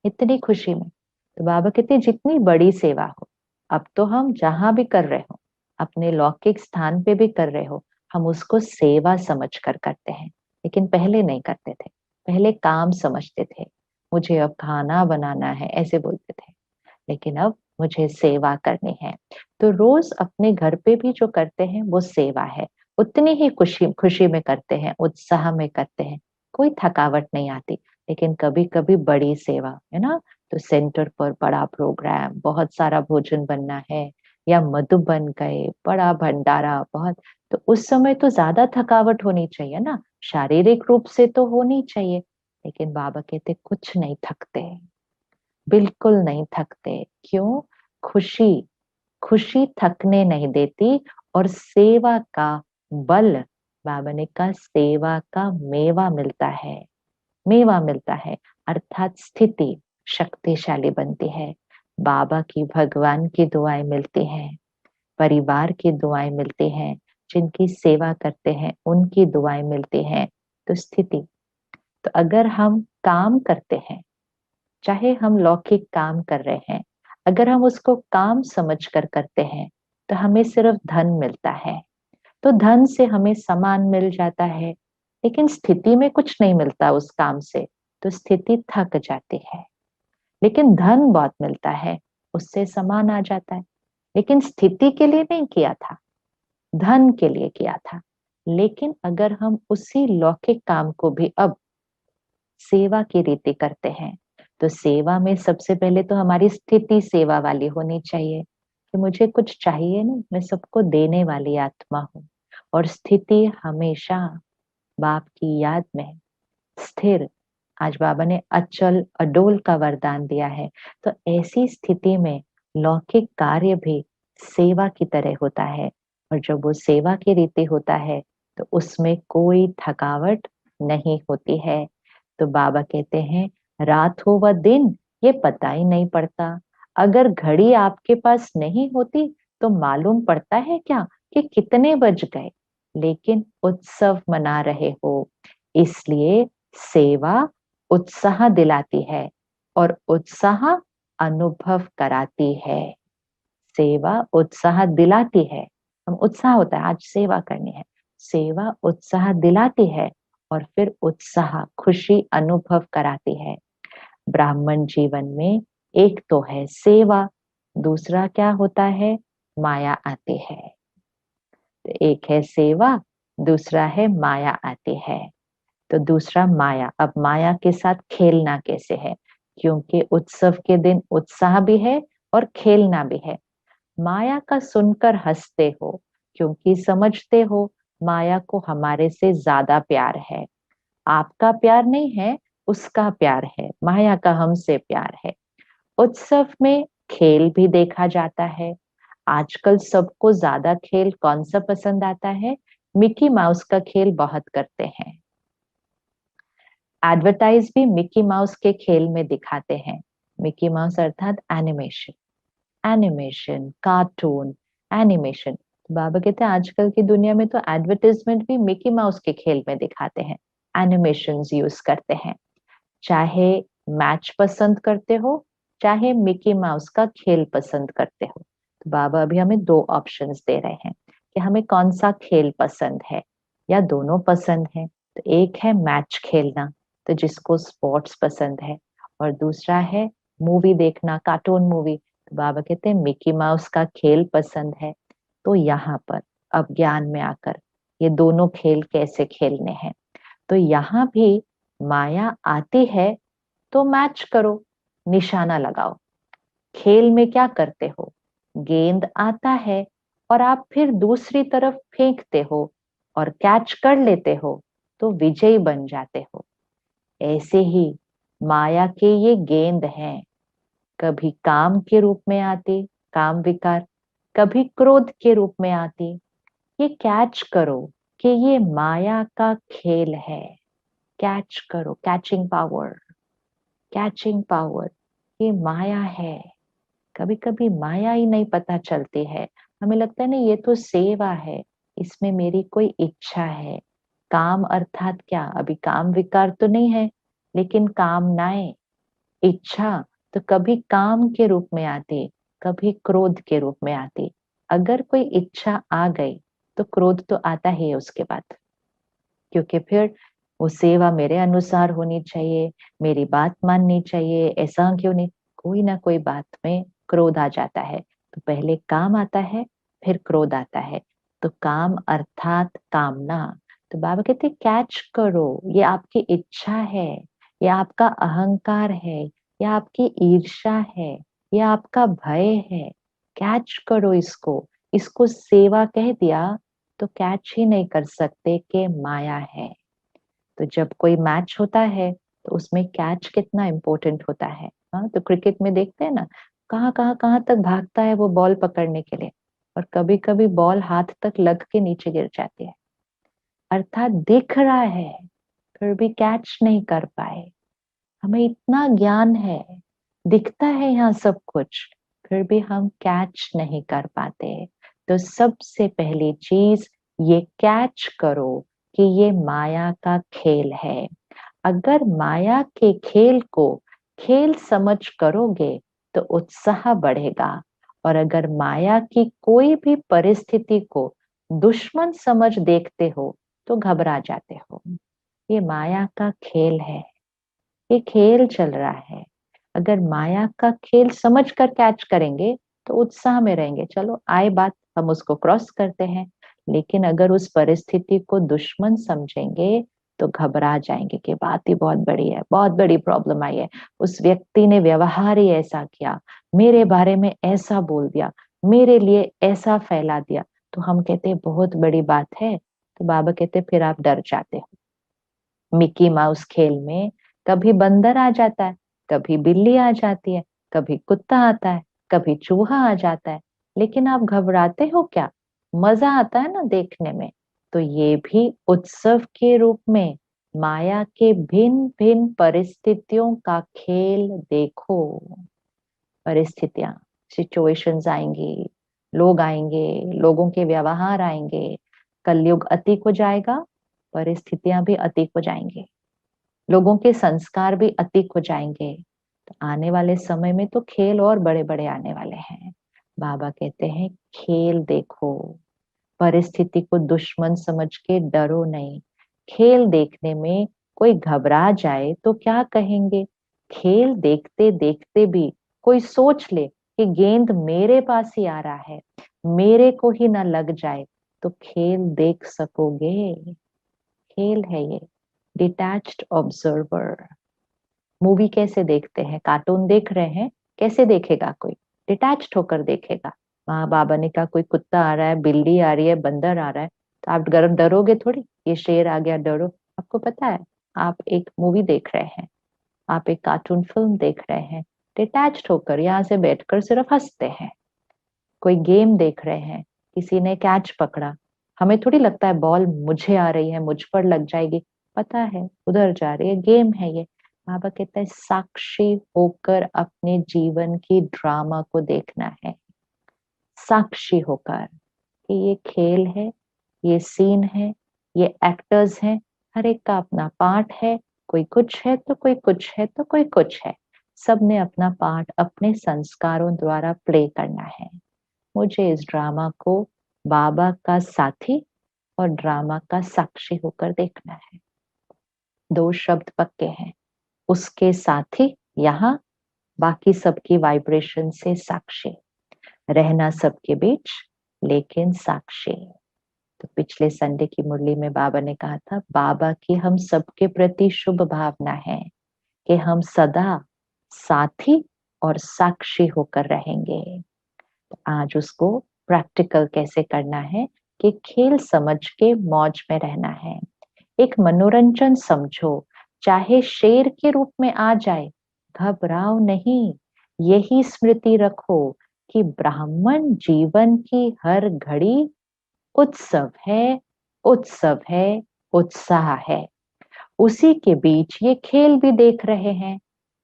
इतनी खुशी में। तो बाबा कहते हैं जितनी बड़ी सेवा हो, अब तो हम जहां भी कर रहे हो, अपने लौकिक स्थान पे भी कर रहे हो, हम उसको सेवा समझ कर करते हैं। लेकिन पहले नहीं करते थे, पहले काम समझते थे। मुझे अब खाना बनाना है ऐसे बोलते थे, लेकिन अब मुझे सेवा करनी है। तो रोज अपने घर पे भी जो करते हैं वो सेवा है, उतनी ही खुशी खुशी में करते हैं, उत्साह में करते हैं, कोई थकावट नहीं आती। लेकिन कभी कभी बड़ी सेवा है ना, तो सेंटर पर बड़ा प्रोग्राम, बहुत सारा भोजन बनना है, या मधुबन गए, बड़ा भंडारा बहुत, तो उस समय तो ज्यादा थकावट होनी चाहिए ना, शारीरिक रूप से तो होनी चाहिए। लेकिन बाबा कहते कुछ नहीं थकते, बिल्कुल नहीं थकते। क्यों? खुशी, खुशी थकने नहीं देती, और सेवा का बल, बाबा ने कहा सेवा का मेवा मिलता है, मेवा मिलता है, अर्थात स्थिति शक्तिशाली बनती है। बाबा की, भगवान की दुआएं मिलती हैं, परिवार की दुआएं मिलती हैं, जिनकी सेवा करते हैं उनकी दुआएं मिलती हैं। तो स्थिति, तो अगर हम काम करते हैं, चाहे हम लौकिक काम कर रहे हैं, अगर हम उसको काम समझ कर करते हैं तो हमें सिर्फ धन मिलता है। तो धन से हमें सामान मिल जाता है, लेकिन स्थिति में कुछ नहीं मिलता उस काम से, तो स्थिति थक जाती है। लेकिन धन बहुत मिलता है, उससे सामान आ जाता है, लेकिन स्थिति के लिए नहीं किया था, धन के लिए किया था। लेकिन अगर हम उसी लौकिक काम को भी अब सेवा की रीति करते हैं, तो सेवा में सबसे पहले तो हमारी स्थिति सेवा वाली होनी चाहिए कि मुझे कुछ चाहिए ना, मैं सबको देने वाली आत्मा हूँ। और स्थिति हमेशा बाप की याद में स्थिर, आज बाबा ने अचल अडोल का वरदान दिया है। तो ऐसी स्थिति में लौकिक कार्य भी सेवा की तरह होता है, और जब वो सेवा की रीति होता है तो उसमें कोई थकावट नहीं होती है। तो बाबा कहते हैं रात हो व दिन ये पता ही नहीं पड़ता। अगर घड़ी आपके पास नहीं होती तो मालूम पड़ता है क्या कि कितने बज गए, लेकिन उत्सव मना रहे हो, इसलिए सेवा उत्साह दिलाती है और उत्साह अनुभव कराती है। सेवा उत्साह दिलाती है, हम उत्साह होता है आज सेवा करनी है, सेवा उत्साह दिलाती है और फिर उत्साह खुशी अनुभव कराती है। ब्राह्मण जीवन में एक तो है सेवा, दूसरा क्या होता है, माया आती है। तो एक है सेवा, दूसरा है माया आती है। तो दूसरा माया, अब माया के साथ खेलना कैसे है, क्योंकि उत्सव के दिन उत्साह भी है और खेलना भी है। माया का सुनकर हंसते हो क्योंकि समझते हो माया को हमारे से ज्यादा प्यार है। आपका प्यार नहीं है, उसका प्यार है, माया का हमसे प्यार है। उत्सव में खेल भी देखा जाता है। आजकल सबको ज्यादा खेल कौन सा पसंद आता है, मिकी माउस का खेल बहुत करते हैं। एडवर्टाइज भी मिकी माउस के खेल में दिखाते हैं। मिकी माउस अर्थात एनिमेशन, एनिमेशन कार्टून, एनिमेशन। बाबा कहते हैं आजकल की दुनिया में तो एडवर्टाइजमेंट भी मिकी माउस के खेल में दिखाते हैं, एनिमेशंस यूज करते हैं। चाहे मैच पसंद करते हो, चाहे मिकी माउस का खेल पसंद करते हो, तो बाबा अभी हमें दो ऑप्शंस दे रहे हैं कि हमें कौन सा खेल पसंद है, या दोनों पसंद है। तो एक है मैच खेलना, तो जिसको स्पोर्ट्स पसंद है, और दूसरा है मूवी देखना, कार्टून मूवी। तो बाबा कहते हैं मिकी माउस का खेल पसंद है। तो यहाँ पर अब ज्ञान में आकर ये दोनों खेल कैसे खेलने हैं, तो यहाँ भी माया आती है तो मैच करो, निशाना लगाओ। खेल में क्या करते हो, गेंद आता है और आप फिर दूसरी तरफ फेंकते हो और कैच कर लेते हो तो विजयी बन जाते हो। ऐसे ही माया के ये गेंद हैं, कभी काम के रूप में आती, काम विकार, कभी क्रोध के रूप में आती। ये कैच करो कि ये माया का खेल है, कैच करो, कैचिंग पावर, कैचिंग पावर, ये माया है। कभी कभी माया ही नहीं पता चलती है, हमें लगता है ना ये तो सेवा है, इसमें मेरी कोई इच्छा है। काम अर्थात क्या, अभी काम विकार तो नहीं है, लेकिन कामनाएं, इच्छा तो कभी काम के रूप में आती, कभी क्रोध के रूप में आती। अगर कोई इच्छा आ गई तो क्रोध तो आता ही है उसके बाद, क्योंकि फिर वो सेवा मेरे अनुसार होनी चाहिए, मेरी बात माननी चाहिए, ऐसा क्यों नहीं, कोई ना कोई बात में क्रोध आ जाता है। तो पहले काम आता है, फिर क्रोध आता है। तो काम अर्थात कामना। तो बाबा कहते कैच करो, ये आपकी इच्छा है, ये आपका अहंकार है, ये आपकी ईर्ष्या है, ये आपका भय है। कैच करो इसको, इसको सेवा कह दिया तो कैच ही नहीं कर सकते कि माया है। तो जब कोई मैच होता है तो उसमें कैच कितना इम्पोर्टेंट होता है। हाँ, तो क्रिकेट में देखते हैं ना, कहाँ कहाँ कहाँ तक भागता है वो बॉल पकड़ने के लिए। और कभी कभी बॉल हाथ तक लग के नीचे गिर जाती है, अर्थात दिख रहा है फिर भी कैच नहीं कर पाए। हमें इतना ज्ञान है, दिखता है यहाँ सब कुछ, फिर भी हम कैच नहीं कर पाते। तो सबसे पहली चीज ये कैच करो कि ये माया का खेल है। अगर माया के खेल को खेल समझ करोगे तो उत्साह बढ़ेगा, और अगर माया की कोई भी परिस्थिति को दुश्मन समझ देखते हो तो घबरा जाते हो। ये माया का खेल है, ये खेल चल रहा है। अगर माया का खेल समझ कर कैच करेंगे तो उत्साह में रहेंगे, चलो आए बात हम उसको क्रॉस करते हैं। लेकिन अगर उस परिस्थिति को दुश्मन समझेंगे तो घबरा जाएंगे कि बात ही बहुत बड़ी है, बहुत बड़ी प्रॉब्लम आई है, उस व्यक्ति ने व्यवहार ही ऐसा किया, मेरे बारे में ऐसा बोल दिया, मेरे लिए ऐसा फैला दिया। तो हम कहते हैं बहुत बड़ी बात है, तो बाबा कहते फिर आप डर जाते हो। मिकी माउस खेल में कभी बंदर आ जाता है, कभी बिल्ली आ जाती है, कभी कुत्ता आता है, कभी चूहा आ जाता है, लेकिन आप घबराते हो क्या? मजा आता है ना देखने में। तो ये भी उत्सव के रूप में माया के भिन्न भिन्न परिस्थितियों का खेल देखो। परिस्थितियां, सिचुएशंस आएंगी, लोग आएंगे, लोगों के व्यवहार आएंगे। कलयुग अतीत हो जाएगा, परिस्थितियां भी अतीत हो जाएंगे, लोगों के संस्कार भी अतीत हो जाएंगे। तो आने वाले समय में तो खेल और बड़े बड़े आने वाले हैं। बाबा कहते हैं खेल देखो, परिस्थिति को दुश्मन समझ के डरो नहीं। खेल देखने में कोई घबरा जाए तो क्या कहेंगे? खेल देखते देखते भी कोई सोच ले कि गेंद मेरे पास ही आ रहा है, मेरे को ही ना लग जाए, तो खेल देख सकोगे? खेल है ये, डिटैच्ड ऑब्जर्वर। मूवी कैसे देखते हैं, कार्टून देख रहे हैं, कैसे देखेगा कोई? डिटैच्ड होकर देखेगा। वहां बाबा ने कहा कोई कुत्ता आ रहा है, बिल्ली आ रही है, बंदर आ रहा है, तो आप डरोगे थोड़ी, ये शेर आ गया डरो। आपको पता है आप एक मूवी देख रहे हैं, आप एक कार्टून फिल्म देख रहे हैं, डिटैच्ड होकर यहाँ से बैठकर सिर्फ हंसते हैं। कोई गेम देख रहे हैं, किसी ने कैच पकड़ा, हमें थोड़ी लगता है बॉल मुझे आ रही है, मुझ पर लग जाएगी, पता है उधर जा रही है, गेम है ये। बाबा कहता है साक्षी होकर अपने जीवन की ड्रामा को देखना है। साक्षी होकर कि ये खेल है, ये सीन है, ये एक्टर्स हैं, हर एक का अपना पार्ट है। कोई कुछ है तो कोई कुछ है तो कोई कुछ है, सबने अपना पार्ट अपने संस्कारों द्वारा प्ले करना है। मुझे इस ड्रामा को बाबा का साथी और ड्रामा का साक्षी होकर देखना है। दो शब्द पक्के हैं, उसके साथी यहाँ, बाकी सबकी वाइब्रेशन से साक्षी, रहना सबके बीच लेकिन साक्षी। तो पिछले संडे की मुरली में बाबा ने कहा था बाबा की हम सबके प्रति शुभ भावना है कि हम सदा साथी और साक्षी होकर रहेंगे। आज उसको प्रैक्टिकल कैसे करना है कि खेल समझ के मौज में रहना है। एक मनोरंजन समझो, चाहे शेर के रूप में आ जाए, घबराओ नहीं। यही स्मृति रखो कि ब्राह्मण जीवन की हर घड़ी उत्सव है, उत्सव है, उत्साह है। उसी के बीच ये खेल भी देख रहे हैं,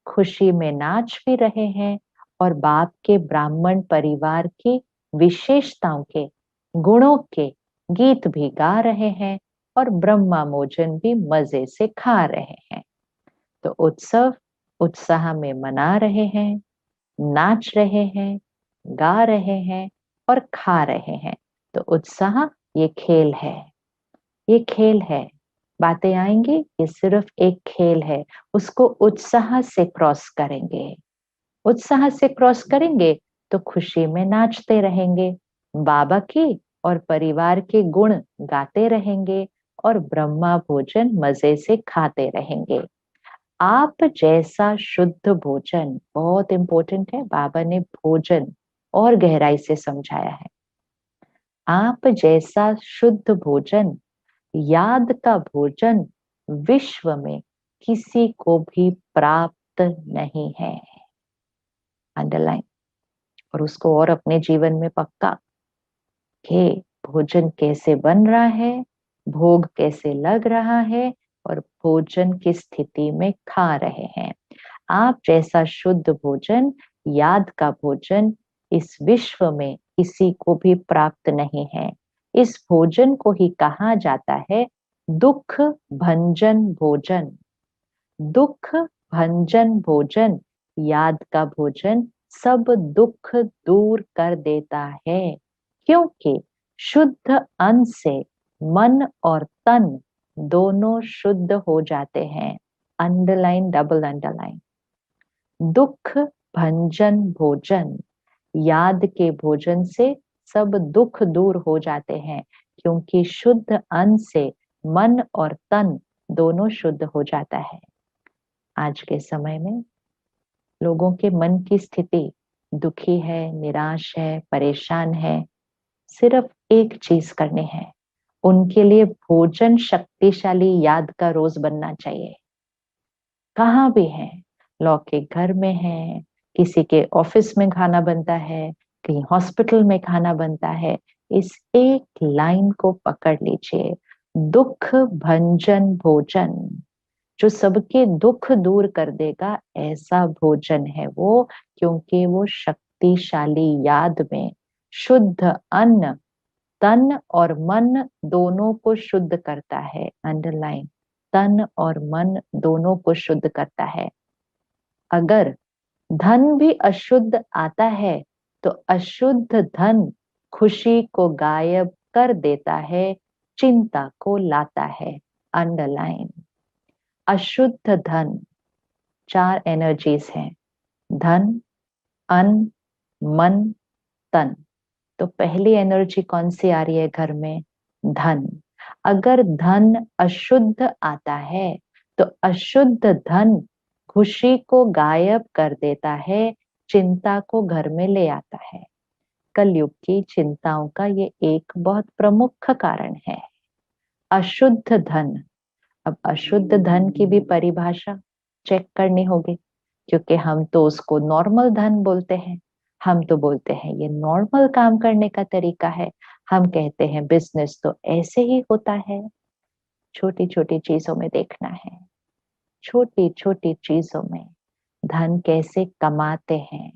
खुशी में नाच भी रहे हैं, और बाप के ब्राह्मण परिवार की विशेषताओं के, गुणों के गीत भी गा रहे हैं, और ब्रह्मा भोजन भी मजे से खा रहे हैं। तो उत्सव उत्साह में मना रहे हैं, नाच रहे हैं, गा रहे हैं और खा रहे हैं। तो उत्साह ये खेल है, ये खेल है। बातें आएंगी, ये सिर्फ एक खेल है, उसको उत्साह से क्रॉस करेंगे। उत्साह से क्रॉस करेंगे तो खुशी में नाचते रहेंगे, बाबा की और परिवार के गुण गाते रहेंगे, और ब्रह्मा भोजन मजे से खाते रहेंगे। आप जैसा शुद्ध भोजन, बहुत इंपॉर्टेंट है, बाबा ने भोजन और गहराई से समझाया है। आप जैसा शुद्ध भोजन, याद का भोजन विश्व में किसी को भी प्राप्त नहीं है। अंडरलाइन, और उसको और अपने जीवन में पक्का कि भोजन कैसे बन रहा है, भोग कैसे लग रहा है और भोजन किस स्थिति में खा रहे हैं। आप जैसा शुद्ध भोजन, याद का भोजन इस विश्व में किसी को भी प्राप्त नहीं है। इस भोजन को ही कहा जाता है दुख भंजन भोजन। दुख भंजन भोजन, याद का भोजन सब दुख दूर कर देता है, क्योंकि शुद्ध अन्न से मन और तन दोनों शुद्ध हो जाते हैं। Underline, double underline. दुख भंजन भोजन, याद के भोजन से सब दुख दूर हो जाते हैं, क्योंकि शुद्ध अन्न से मन और तन दोनों शुद्ध हो जाता है। आज के समय में लोगों के मन की स्थिति दुखी है, निराश है, परेशान है। सिर्फ एक चीज करनी है, उनके लिए भोजन शक्तिशाली याद का रोज बनना चाहिए। कहाँ भी है, लोग के घर में है, किसी के ऑफिस में खाना बनता है, कहीं हॉस्पिटल में खाना बनता है, इस एक लाइन को पकड़ लीजिए, दुख भंजन भोजन। जो सबके दुख दूर कर देगा ऐसा भोजन है वो, क्योंकि वो शक्तिशाली याद में शुद्ध अन्न तन और मन दोनों को शुद्ध करता है। अंडरलाइन, तन और मन दोनों को शुद्ध करता है। अगर धन भी अशुद्ध आता है तो अशुद्ध धन खुशी को गायब कर देता है, चिंता को लाता है। अंडरलाइन, अशुद्ध धन, चार एनर्जीज हैं, धन, अन्न, मन, तन। तो पहली एनर्जी कौन सी आ रही है घर में? धन। अगर धन अशुद्ध आता है तो अशुद्ध धन खुशी को गायब कर देता है, चिंता को घर में ले आता है। कलयुग की चिंताओं का ये एक बहुत प्रमुख कारण है, अशुद्ध धन। अब अशुद्ध धन की भी परिभाषा चेक करनी होगी, क्योंकि हम तो उसको नॉर्मल धन बोलते हैं। हम तो बोलते हैं ये नॉर्मल काम करने का तरीका है। हम कहते हैं बिजनेस तो ऐसे ही होता है। छोटी छोटी चीजों में देखना है, छोटी छोटी चीजों में धन कैसे कमाते हैं,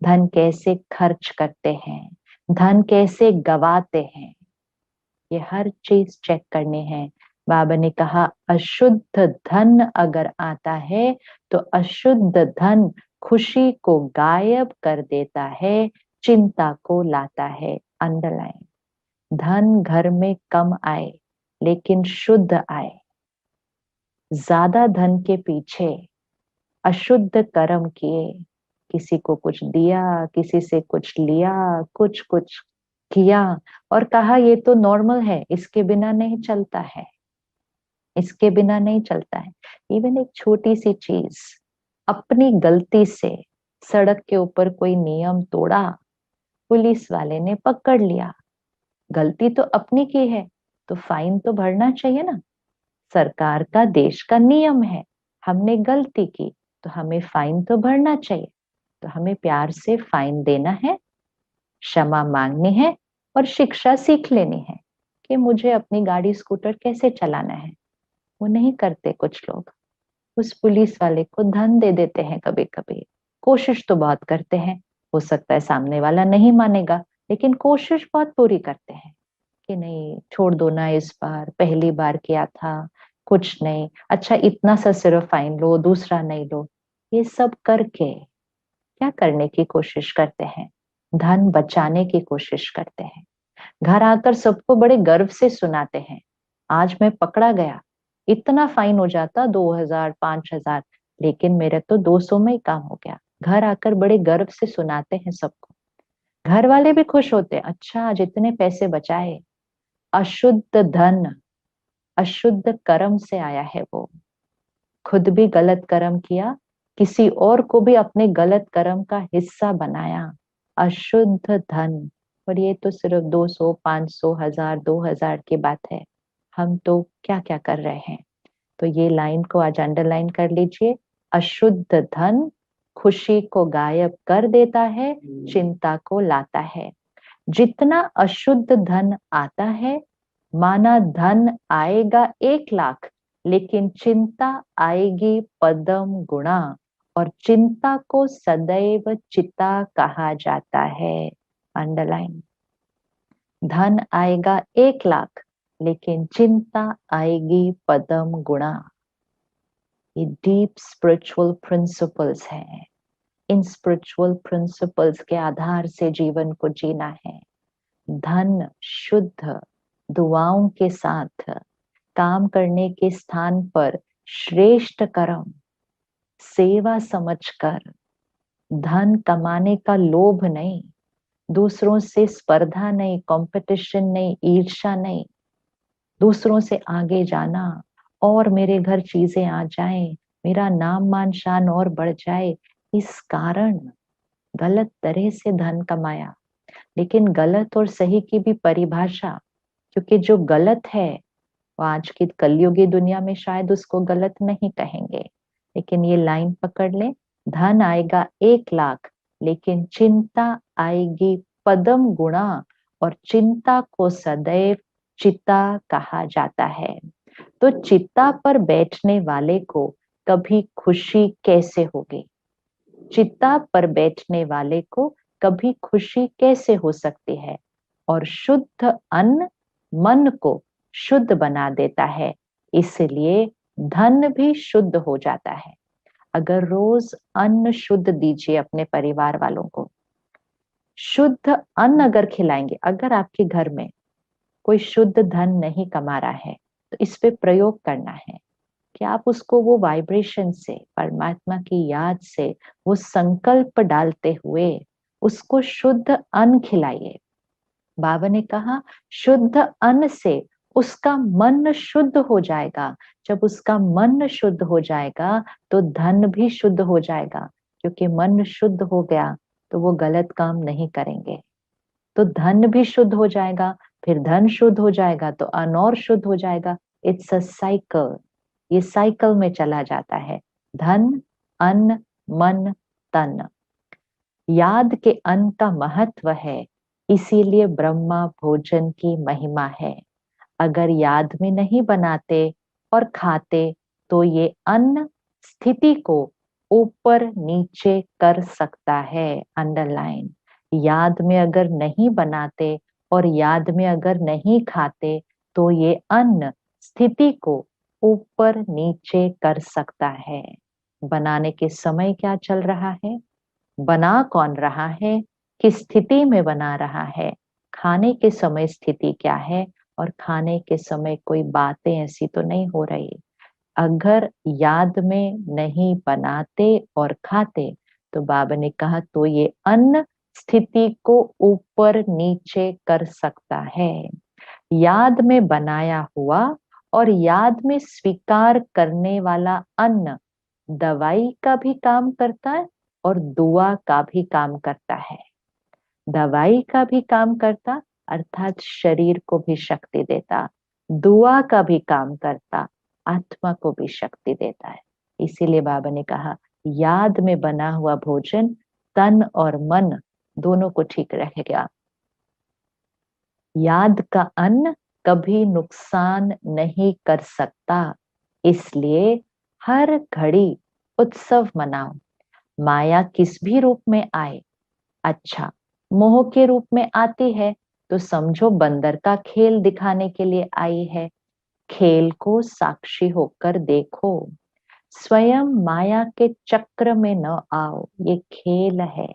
धन कैसे खर्च करते हैं, धन कैसे गवाते हैं, ये हर चीज चेक करनी है। बाबा ने कहा अशुद्ध धन अगर आता है तो अशुद्ध धन खुशी को गायब कर देता है, चिंता को लाता है। अंडरलाइन, धन घर में कम आए लेकिन शुद्ध आए। ज्यादा धन के पीछे अशुद्ध कर्म किए, किसी को कुछ दिया, किसी से कुछ लिया, कुछ कुछ किया और कहा ये तो नॉर्मल है, इसके बिना नहीं चलता है, इसके बिना नहीं चलता है। इवन एक छोटी सी चीज, अपनी गलती से सड़क के ऊपर कोई नियम तोड़ा, पुलिस वाले ने पकड़ लिया, गलती तो अपनी की है तो फाइन तो भरना चाहिए ना। सरकार का, देश का नियम है, हमने गलती की तो हमें फाइन तो भरना चाहिए। तो हमें प्यार से फाइन देना है, क्षमा मांगनी है और शिक्षा सीख लेनी है कि मुझे अपनी गाड़ी स्कूटर कैसे चलाना है। वो नहीं करते कुछ लोग, उस पुलिस वाले को धन दे देते हैं। कभी कभी कोशिश तो बहुत करते हैं, हो सकता है सामने वाला नहीं मानेगा, लेकिन कोशिश बहुत पूरी करते हैं कि नहीं छोड़ दो ना, इस बार पहली बार किया था, कुछ नहीं, अच्छा इतना सा सिर्फ फाइन लो, दूसरा नहीं लो। ये सब करके क्या करने की कोशिश करते हैं? धन बचाने की कोशिश करते हैं। घर आकर सबको बड़े गर्व से सुनाते हैं, आज मैं पकड़ा गया, इतना फाइन हो जाता 2000 5000, लेकिन मेरे तो 200 में ही काम हो गया। घर आकर बड़े गर्व से सुनाते हैं सबको, घर वाले भी खुश होते हैं, अच्छा आज इतने पैसे बचाए। अशुद्ध धन अशुद्ध कर्म से आया है वो, खुद भी गलत कर्म किया, किसी और को भी अपने गलत कर्म का हिस्सा बनाया। अशुद्ध धन। और ये तो सिर्फ 200 500 1000 2000 की बात है, हम तो क्या क्या कर रहे हैं। तो ये लाइन को आज अंडरलाइन कर लीजिए, अशुद्ध धन खुशी को गायब कर देता है, चिंता को लाता है। जितना अशुद्ध धन आता है, माना धन आएगा 1 लाख, लेकिन चिंता आएगी पदम गुणा, और चिंता को सदैव चिता कहा जाता है। अंडरलाइन। धन आएगा 1 लाख, लेकिन चिंता आएगी पदम गुणा। ये डीप स्पिरिचुअल प्रिंसिपल्स हैं। इन स्पिरिचुअल प्रिंसिपल्स के आधार से जीवन को जीना है। धन शुद्ध दुआओं के साथ काम करने के स्थान पर श्रेष्ठ कर्म, सेवा समझकर, धन कमाने का लोभ नहीं, दूसरों से स्पर्धा नहीं, कंपटीशन नहीं, ईर्ष्या नहीं, दूसरों से आगे जाना और मेरे घर चीजें आ जाएं, मेरा नाम मान शान और बढ़ जाए, इस कारण गलत तरह से धन कमाया। लेकिन गलत और सही की भी परिभाषा, क्योंकि जो गलत है वो आज की कलयुगी दुनिया में शायद उसको गलत नहीं कहेंगे, लेकिन ये लाइन पकड़ ले, धन आएगा 1 लाख, लेकिन चिंता आएगी पदम गुणा, और चिंता को सदैव चिता कहा जाता है। तो चिता पर बैठने वाले को कभी खुशी कैसे होगी? चिता पर बैठने वाले को कभी खुशी कैसे हो सकती है? और शुद्ध अन्न मन को शुद्ध बना देता है, इसलिए धन भी शुद्ध हो जाता है। अगर रोज अन्न शुद्ध दीजिए अपने परिवार वालों को, शुद्ध अन्न अगर खिलाएंगे, अगर आपके घर में कोई शुद्ध धन नहीं कमा रहा है, तो इस पे प्रयोग करना है कि आप उसको वो वाइब्रेशन से, परमात्मा की याद से, वो संकल्प डालते हुए उसको शुद्ध अन्न खिलाइए। बाबा ने कहा शुद्ध अन्न से उसका मन शुद्ध हो जाएगा। जब उसका मन शुद्ध हो जाएगा तो धन भी शुद्ध हो जाएगा, क्योंकि मन शुद्ध हो गया तो वो गलत काम नहीं करेंगे। तो धन भी शुद्ध हो जाएगा, फिर धन शुद्ध हो जाएगा तो अन्न और शुद्ध हो जाएगा। It's a cycle. ये साइकिल में चला जाता है। धन, अन्न, मन, तन। याद के अन्न का महत्व है, इसीलिए ब्रह्मा भोजन की महिमा है। अगर याद में नहीं बनाते और खाते तो ये अन्न स्थिति को ऊपर नीचे कर सकता है। अंडरलाइन। याद में अगर नहीं बनाते और याद में अगर नहीं खाते तो ये अन्न स्थिति को ऊपर नीचे कर सकता है। बनाने के समय क्या चल रहा है, बना कौन रहा है, किस स्थिति में बना रहा है, खाने के समय स्थिति क्या है, और खाने के समय कोई बातें ऐसी तो नहीं हो रही। अगर याद में नहीं बनाते और खाते तो बाबा ने कहा तो ये अन्न स्थिति को ऊपर नीचे कर सकता है। याद में बनाया हुआ और याद में स्वीकार करने वाला अन्न दवाई का भी काम करता है और दुआ का भी काम करता है। दवाई का भी काम करता, अर्थात शरीर को भी शक्ति देता, दुआ का भी काम करता, आत्मा को भी शक्ति देता है। इसीलिए बाबा ने कहा याद में बना हुआ भोजन तन और मन दोनों को ठीक रहेगा। याद का अन्न कभी नुकसान नहीं कर सकता, इसलिए हर घड़ी उत्सव मनाओ। माया किस भी रूप में आए, अच्छा मोह के रूप में आती है तो समझो बंदर का खेल दिखाने के लिए आई है। खेल को साक्षी होकर देखो, स्वयं माया के चक्र में न आओ। ये खेल है,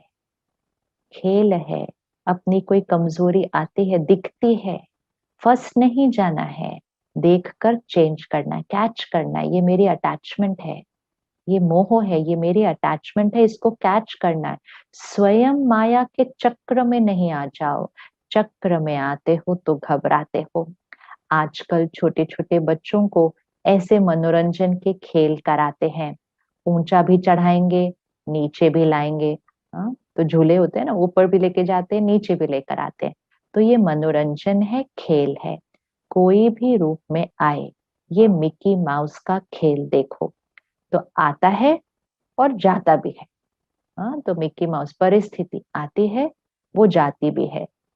खेल है। अपनी कोई कमजोरी आती है, दिखती है, फंस नहीं जाना है, देखकर चेंज करना है, कैच करना है। ये मेरी अटैचमेंट है, ये मोह है, ये मेरी अटैचमेंट है, इसको कैच करना है। स्वयं माया के चक्र में नहीं आ जाओ। चक्र में आते हो तो घबराते हो। आजकल छोटे छोटे बच्चों को ऐसे मनोरंजन के खेल कराते हैं, ऊंचा भी चढ़ाएंगे, नीचे भी लाएंगे। हाँ, तो झूले होते हैं ना, ऊपर भी लेके जाते हैं, नीचे भी लेकर आते हैं। तो ये मनोरंजन है, खेल है। कोई भी रूप में आए, ये मिकी माउस का खेल देखो, तो आता है और जाता भी है। हाँ, तो मिक्की माउस परिस्थिति आती है, वो जाती भी है।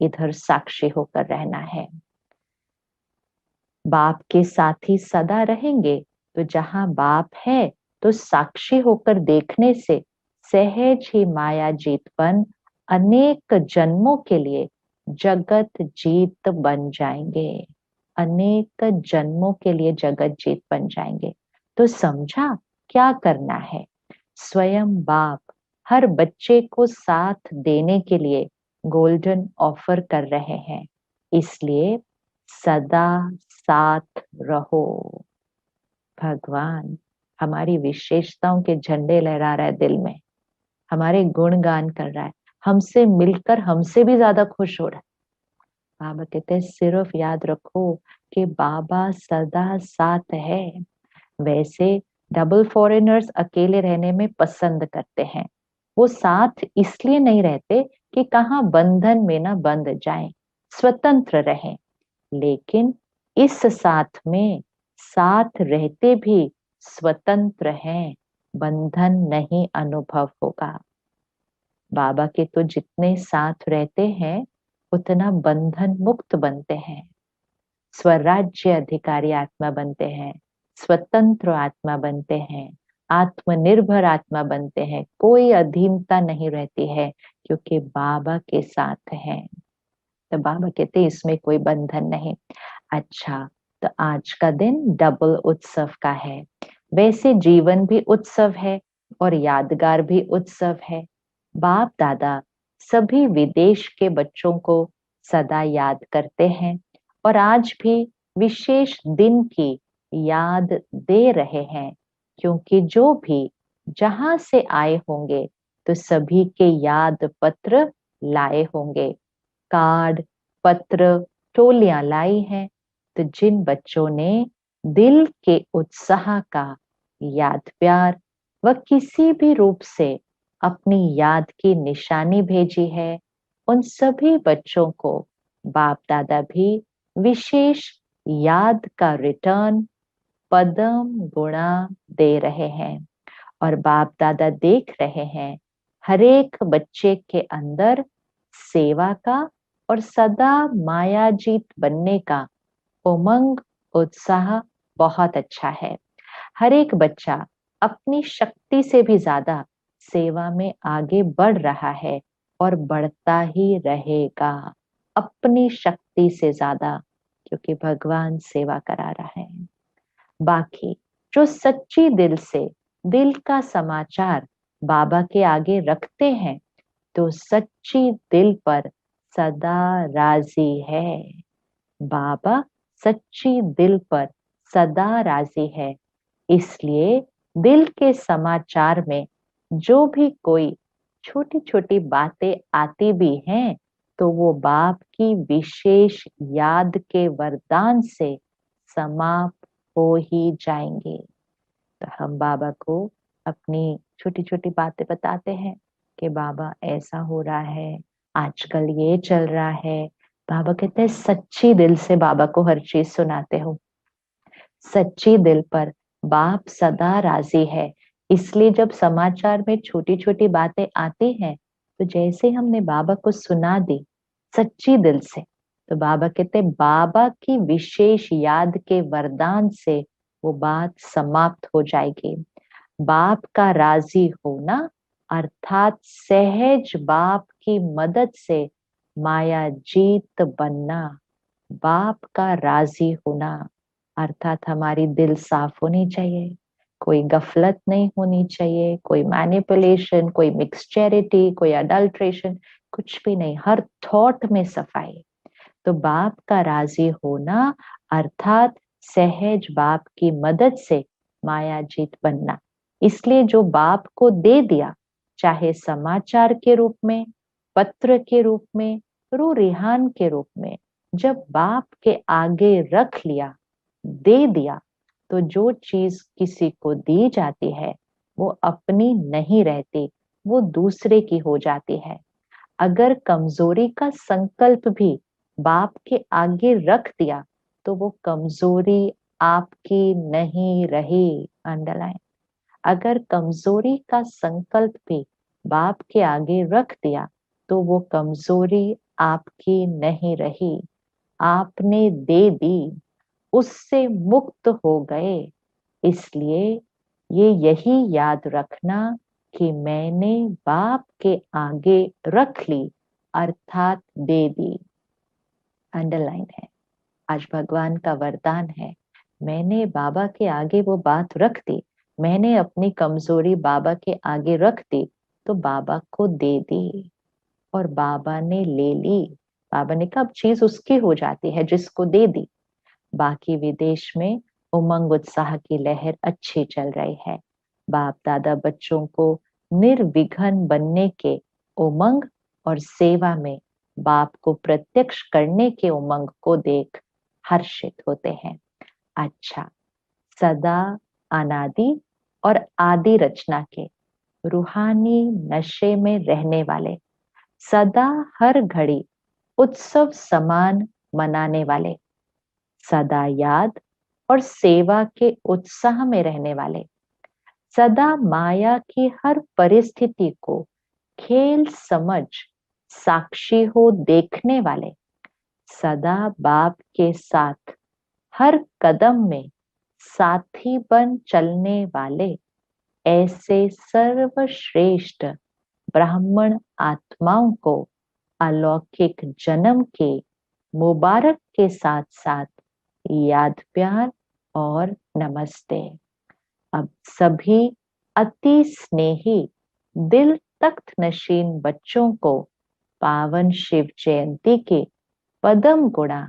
इधर साक्षी होकर रहना है। बाप के साथ ही सदा रहेंगे तो जहां बाप है तो साक्षी होकर देखने से सहज ही माया जीतपन अनेक जन्मों के लिए जगत जीत बन जाएंगे। अनेक जन्मों के लिए जगत जीत बन जाएंगे। तो समझा क्या करना है। स्वयं बाप हर बच्चे को साथ देने के लिए गोल्डन ऑफर कर रहे हैं। इसलिए सदा साथ रहो। भगवान हमारी विशेषताओं के झंडे लहरा रहा है दिल में, हमारे गुणगान कर रहा है, हमसे मिलकर हमसे भी ज्यादा खुश हो रहा है। बाबा कहते हैं सिर्फ याद रखो कि बाबा सदा साथ है। वैसे डबल फॉरेनर्स अकेले रहने में पसंद करते हैं। वो साथ इसलिए नहीं रहते कि कहाँ बंधन में ना बंध जाएं, स्वतंत्र रहें। लेकिन इस साथ में साथ रहते भी स्वतंत्र हैं, बंधन नहीं अनुभव होगा। बाबा के तो जितने साथ रहते हैं उतना बंधन मुक्त बनते हैं, स्वराज्य अधिकारी आत्मा बनते हैं, स्वतंत्र आत्मा बनते हैं, आत्मनिर्भर आत्मा बनते हैं। कोई अधीनता नहीं रहती है क्योंकि बाबा के साथ हैं। तो बाबा कहते हैं इसमें कोई बंधन नहीं। अच्छा, तो आज का दिन डबल उत्सव का है। वैसे जीवन भी उत्सव है और यादगार भी उत्सव है। बाप दादा सभी विदेश के बच्चों को सदा याद करते हैं और आज भी विशेष दिन की याद दे रहे हैं, क्योंकि जो भी जहां से आए होंगे तो सभी के याद पत्र लाए होंगे। कार्ड, पत्र, टोलियां लाई हैं। तो जिन बच्चों ने दिल के उत्साह का याद प्यार व किसी भी रूप से अपनी याद की निशानी भेजी है, उन सभी बच्चों को बाप दादा भी विशेष याद का रिटर्न पदम गुणा दे रहे हैं। और बाप दादा देख रहे हैं हर एक बच्चे के अंदर सेवा का और सदा मायाजीत बनने का उमंग उत्साह बहुत अच्छा है। हर एक बच्चा अपनी शक्ति से भी ज्यादा सेवा में आगे बढ़ रहा है और बढ़ता ही रहेगा, अपनी शक्ति से ज्यादा, क्योंकि भगवान सेवा करा रहा है। बाकी जो सच्ची दिल से दिल का समाचार बाबा के आगे रखते हैं तो सच्ची दिल पर सदा राजी है। बाबा सच्ची दिल पर सदा राजी है। इसलिए दिल के समाचार में जो भी कोई छोटी छोटी बातें आती भी हैं तो वो बाप की विशेष याद के वरदान से समाप्त हो ही जाएंगे। तो हम बाबा को अपनी छोटी छोटी बातें बताते हैं कि बाबा ऐसा हो रहा है, आजकल ये चल रहा है। बाबा कहते हैं सच्ची दिल से बाबा को हर चीज सुनाते हो। सच्ची दिल पर बाप सदा राजी है। इसलिए जब समाचार में छोटी छोटी बातें आती हैं तो जैसे हमने बाबा को सुना दी सच्ची दिल से, तो बाबा कहते बाबा की विशेष याद के वरदान से वो बात समाप्त हो जाएगी। बाप का राजी होना अर्थात सहज बाप की मदद से माया जीत बनना। बाप का राजी होना अर्थात हमारी दिल साफ होनी चाहिए, कोई गफलत नहीं होनी चाहिए, कोई मैनिपुलेशन, कोई मिक्सचैरिटी, कोई अडल्ट्रेशन, कुछ भी नहीं, हर थॉट में सफाई। तो बाप का राजी होना अर्थात सहज बाप की मदद से माया जीत बनना। इसलिए जो बाप को दे दिया, चाहे समाचार के रूप में, पत्र के रूप में, रू रिहान के रूप में, जब बाप के आगे रख लिया, दे दिया, तो जो चीज किसी को दी जाती है वो अपनी नहीं रहती, वो दूसरे की हो जाती है। अगर कमजोरी का संकल्प भी बाप के आगे रख दिया तो वो कमजोरी आपकी नहीं रही। अंडरलाइन, अगर कमजोरी का संकल्प भी बाप के आगे रख दिया तो वो कमजोरी आपकी नहीं रही, आपने दे दी, उससे मुक्त हो गए। इसलिए ये यही याद रखना कि मैंने बाप के आगे रख ली, अर्थात दे दी। अंडरलाइन है, आज भगवान का वरदान है, मैंने बाबा के आगे वो बात रख दी, मैंने अपनी कमजोरी बाबा के आगे रख दी, तो बाबा को दे दी और बाबा ने ले ली। बाबा ने कहा अब चीज उसकी हो जाती है जिसको दे दी। बाकी विदेश में उमंग उत्साह की लहर अच्छी चल रही है। बाप दादा बच्चों को निर्विघ्न बनने के उमंग और सेवा में बाप को प्रत्यक्ष करने के उमंग को देख हर्षित होते हैं। अच्छा, सदा अनादि और आदि रचना के रूहानी नशे में रहने वाले, सदा हर घड़ी उत्सव समान मनाने वाले, सदा याद और सेवा के उत्साह में रहने वाले, सदा माया की हर परिस्थिति को खेल समझ साक्षी हो देखने वाले, सदा बाप के साथ हर कदम में साथी बन चलने वाले, ऐसे सर्वश्रेष्ठ ब्राह्मण आत्माओं को अलौकिक जन्म के मुबारक के साथ साथ याद प्यार और नमस्ते। अब सभी अति स्नेही दिल तख्त नशीन बच्चों को पावन शिव जयंती के पदम गुणा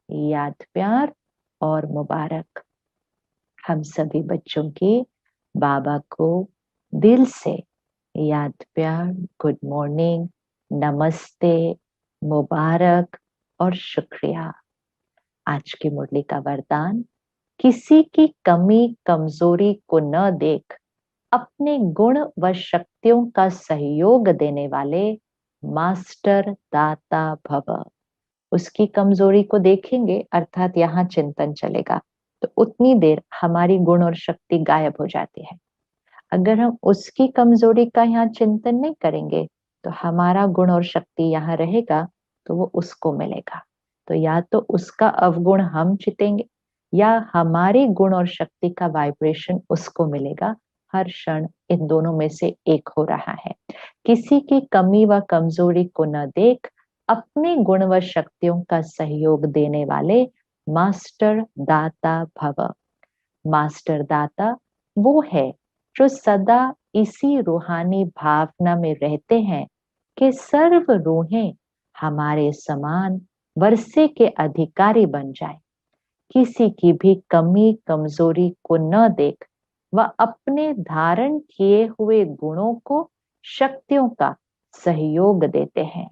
याद प्यार और मुबारक। हम सभी बच्चों की बाबा को दिल से याद प्यार, गुड मॉर्निंग, नमस्ते, मुबारक और शुक्रिया। आज की मुरली का वरदान, किसी की कमी कमजोरी को न देख अपने गुण व शक्तियों का सहयोग देने वाले मास्टर दाता भव। उसकी कमजोरी को देखेंगे अर्थात यहाँ चिंतन चलेगा, तो उतनी देर हमारी गुण और शक्ति गायब हो जाती है। अगर हम उसकी कमजोरी का यहाँ चिंतन नहीं करेंगे तो हमारा गुण और शक्ति यहाँ रहेगा, तो वो उसको मिलेगा। तो या तो उसका अवगुण हम चितेंगे या हमारी गुण और शक्ति का वाइब्रेशन उसको मिलेगा। हर क्षण इन दोनों में से एक हो रहा है। किसी की कमी व कमजोरी को न देख अपने गुण व शक्तियों का सहयोग देने वाले मास्टर दाता भव। मास्टर दाता वो है जो सदा इसी रूहानी भावना में रहते हैं कि सर्व रूहें हमारे समान वर्षे के अधिकारी बन जाए। किसी की भी कमी कमजोरी को न देख वह अपने धारण किए हुए गुणों को शक्तियों का सहयोग देते हैं।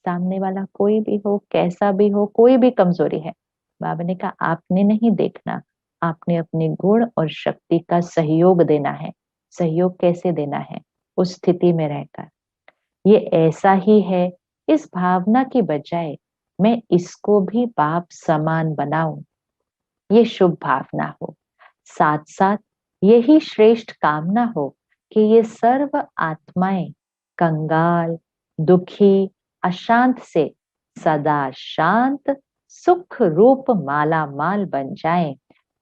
सामने वाला कोई भी हो, कैसा भी हो, कोई भी कमजोरी है, बाबा ने कहा आपने नहीं देखना, आपने अपने गुण और शक्ति का सहयोग देना है। सहयोग कैसे देना है? उस स्थिति में रहकर, ये ऐसा ही है, इस भावना की बजाय मैं इसको भी बाप समान बनाऊं, ये शुभ भावना हो। साथ साथ यही श्रेष्ठ कामना हो कि ये सर्व आत्माएं कंगाल, दुखी, अशांत से सदा शांत सुख रूप माला माल बन जाएं,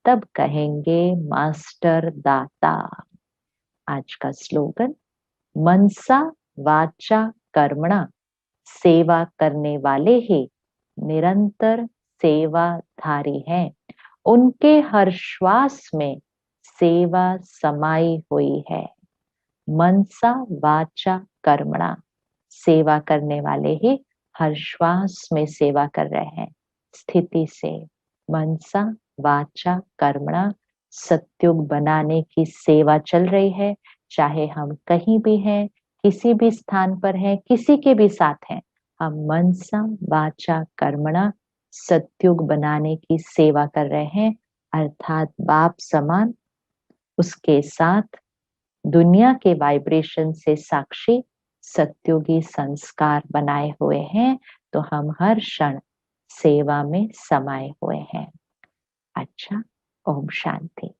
तब कहेंगे मास्टर दाता। आज का स्लोगन, मनसा वाचा कर्मणा सेवा करने वाले ही निरंतर सेवाधारी हैं। उनके हर श्वास में सेवा समाई हुई है। मनसा वाचा कर्मणा, सेवा करने वाले ही हर श्वास में सेवा कर रहे हैं। स्थिति से मनसा वाचा कर्मणा, सत्युग बनाने की सेवा चल रही है। चाहे हम कहीं भी हैं, किसी भी स्थान पर हैं, किसी के भी साथ हैं, हम मनसा वाचा कर्मणा सत्युग बनाने की सेवा कर रहे हैं। अर्थात बाप समान उसके साथ दुनिया के वाइब्रेशन से साक्षी सत्युगी संस्कार बनाए हुए हैं, तो हम हर क्षण सेवा में समाये हुए हैं। अच्छा, ओम शांति।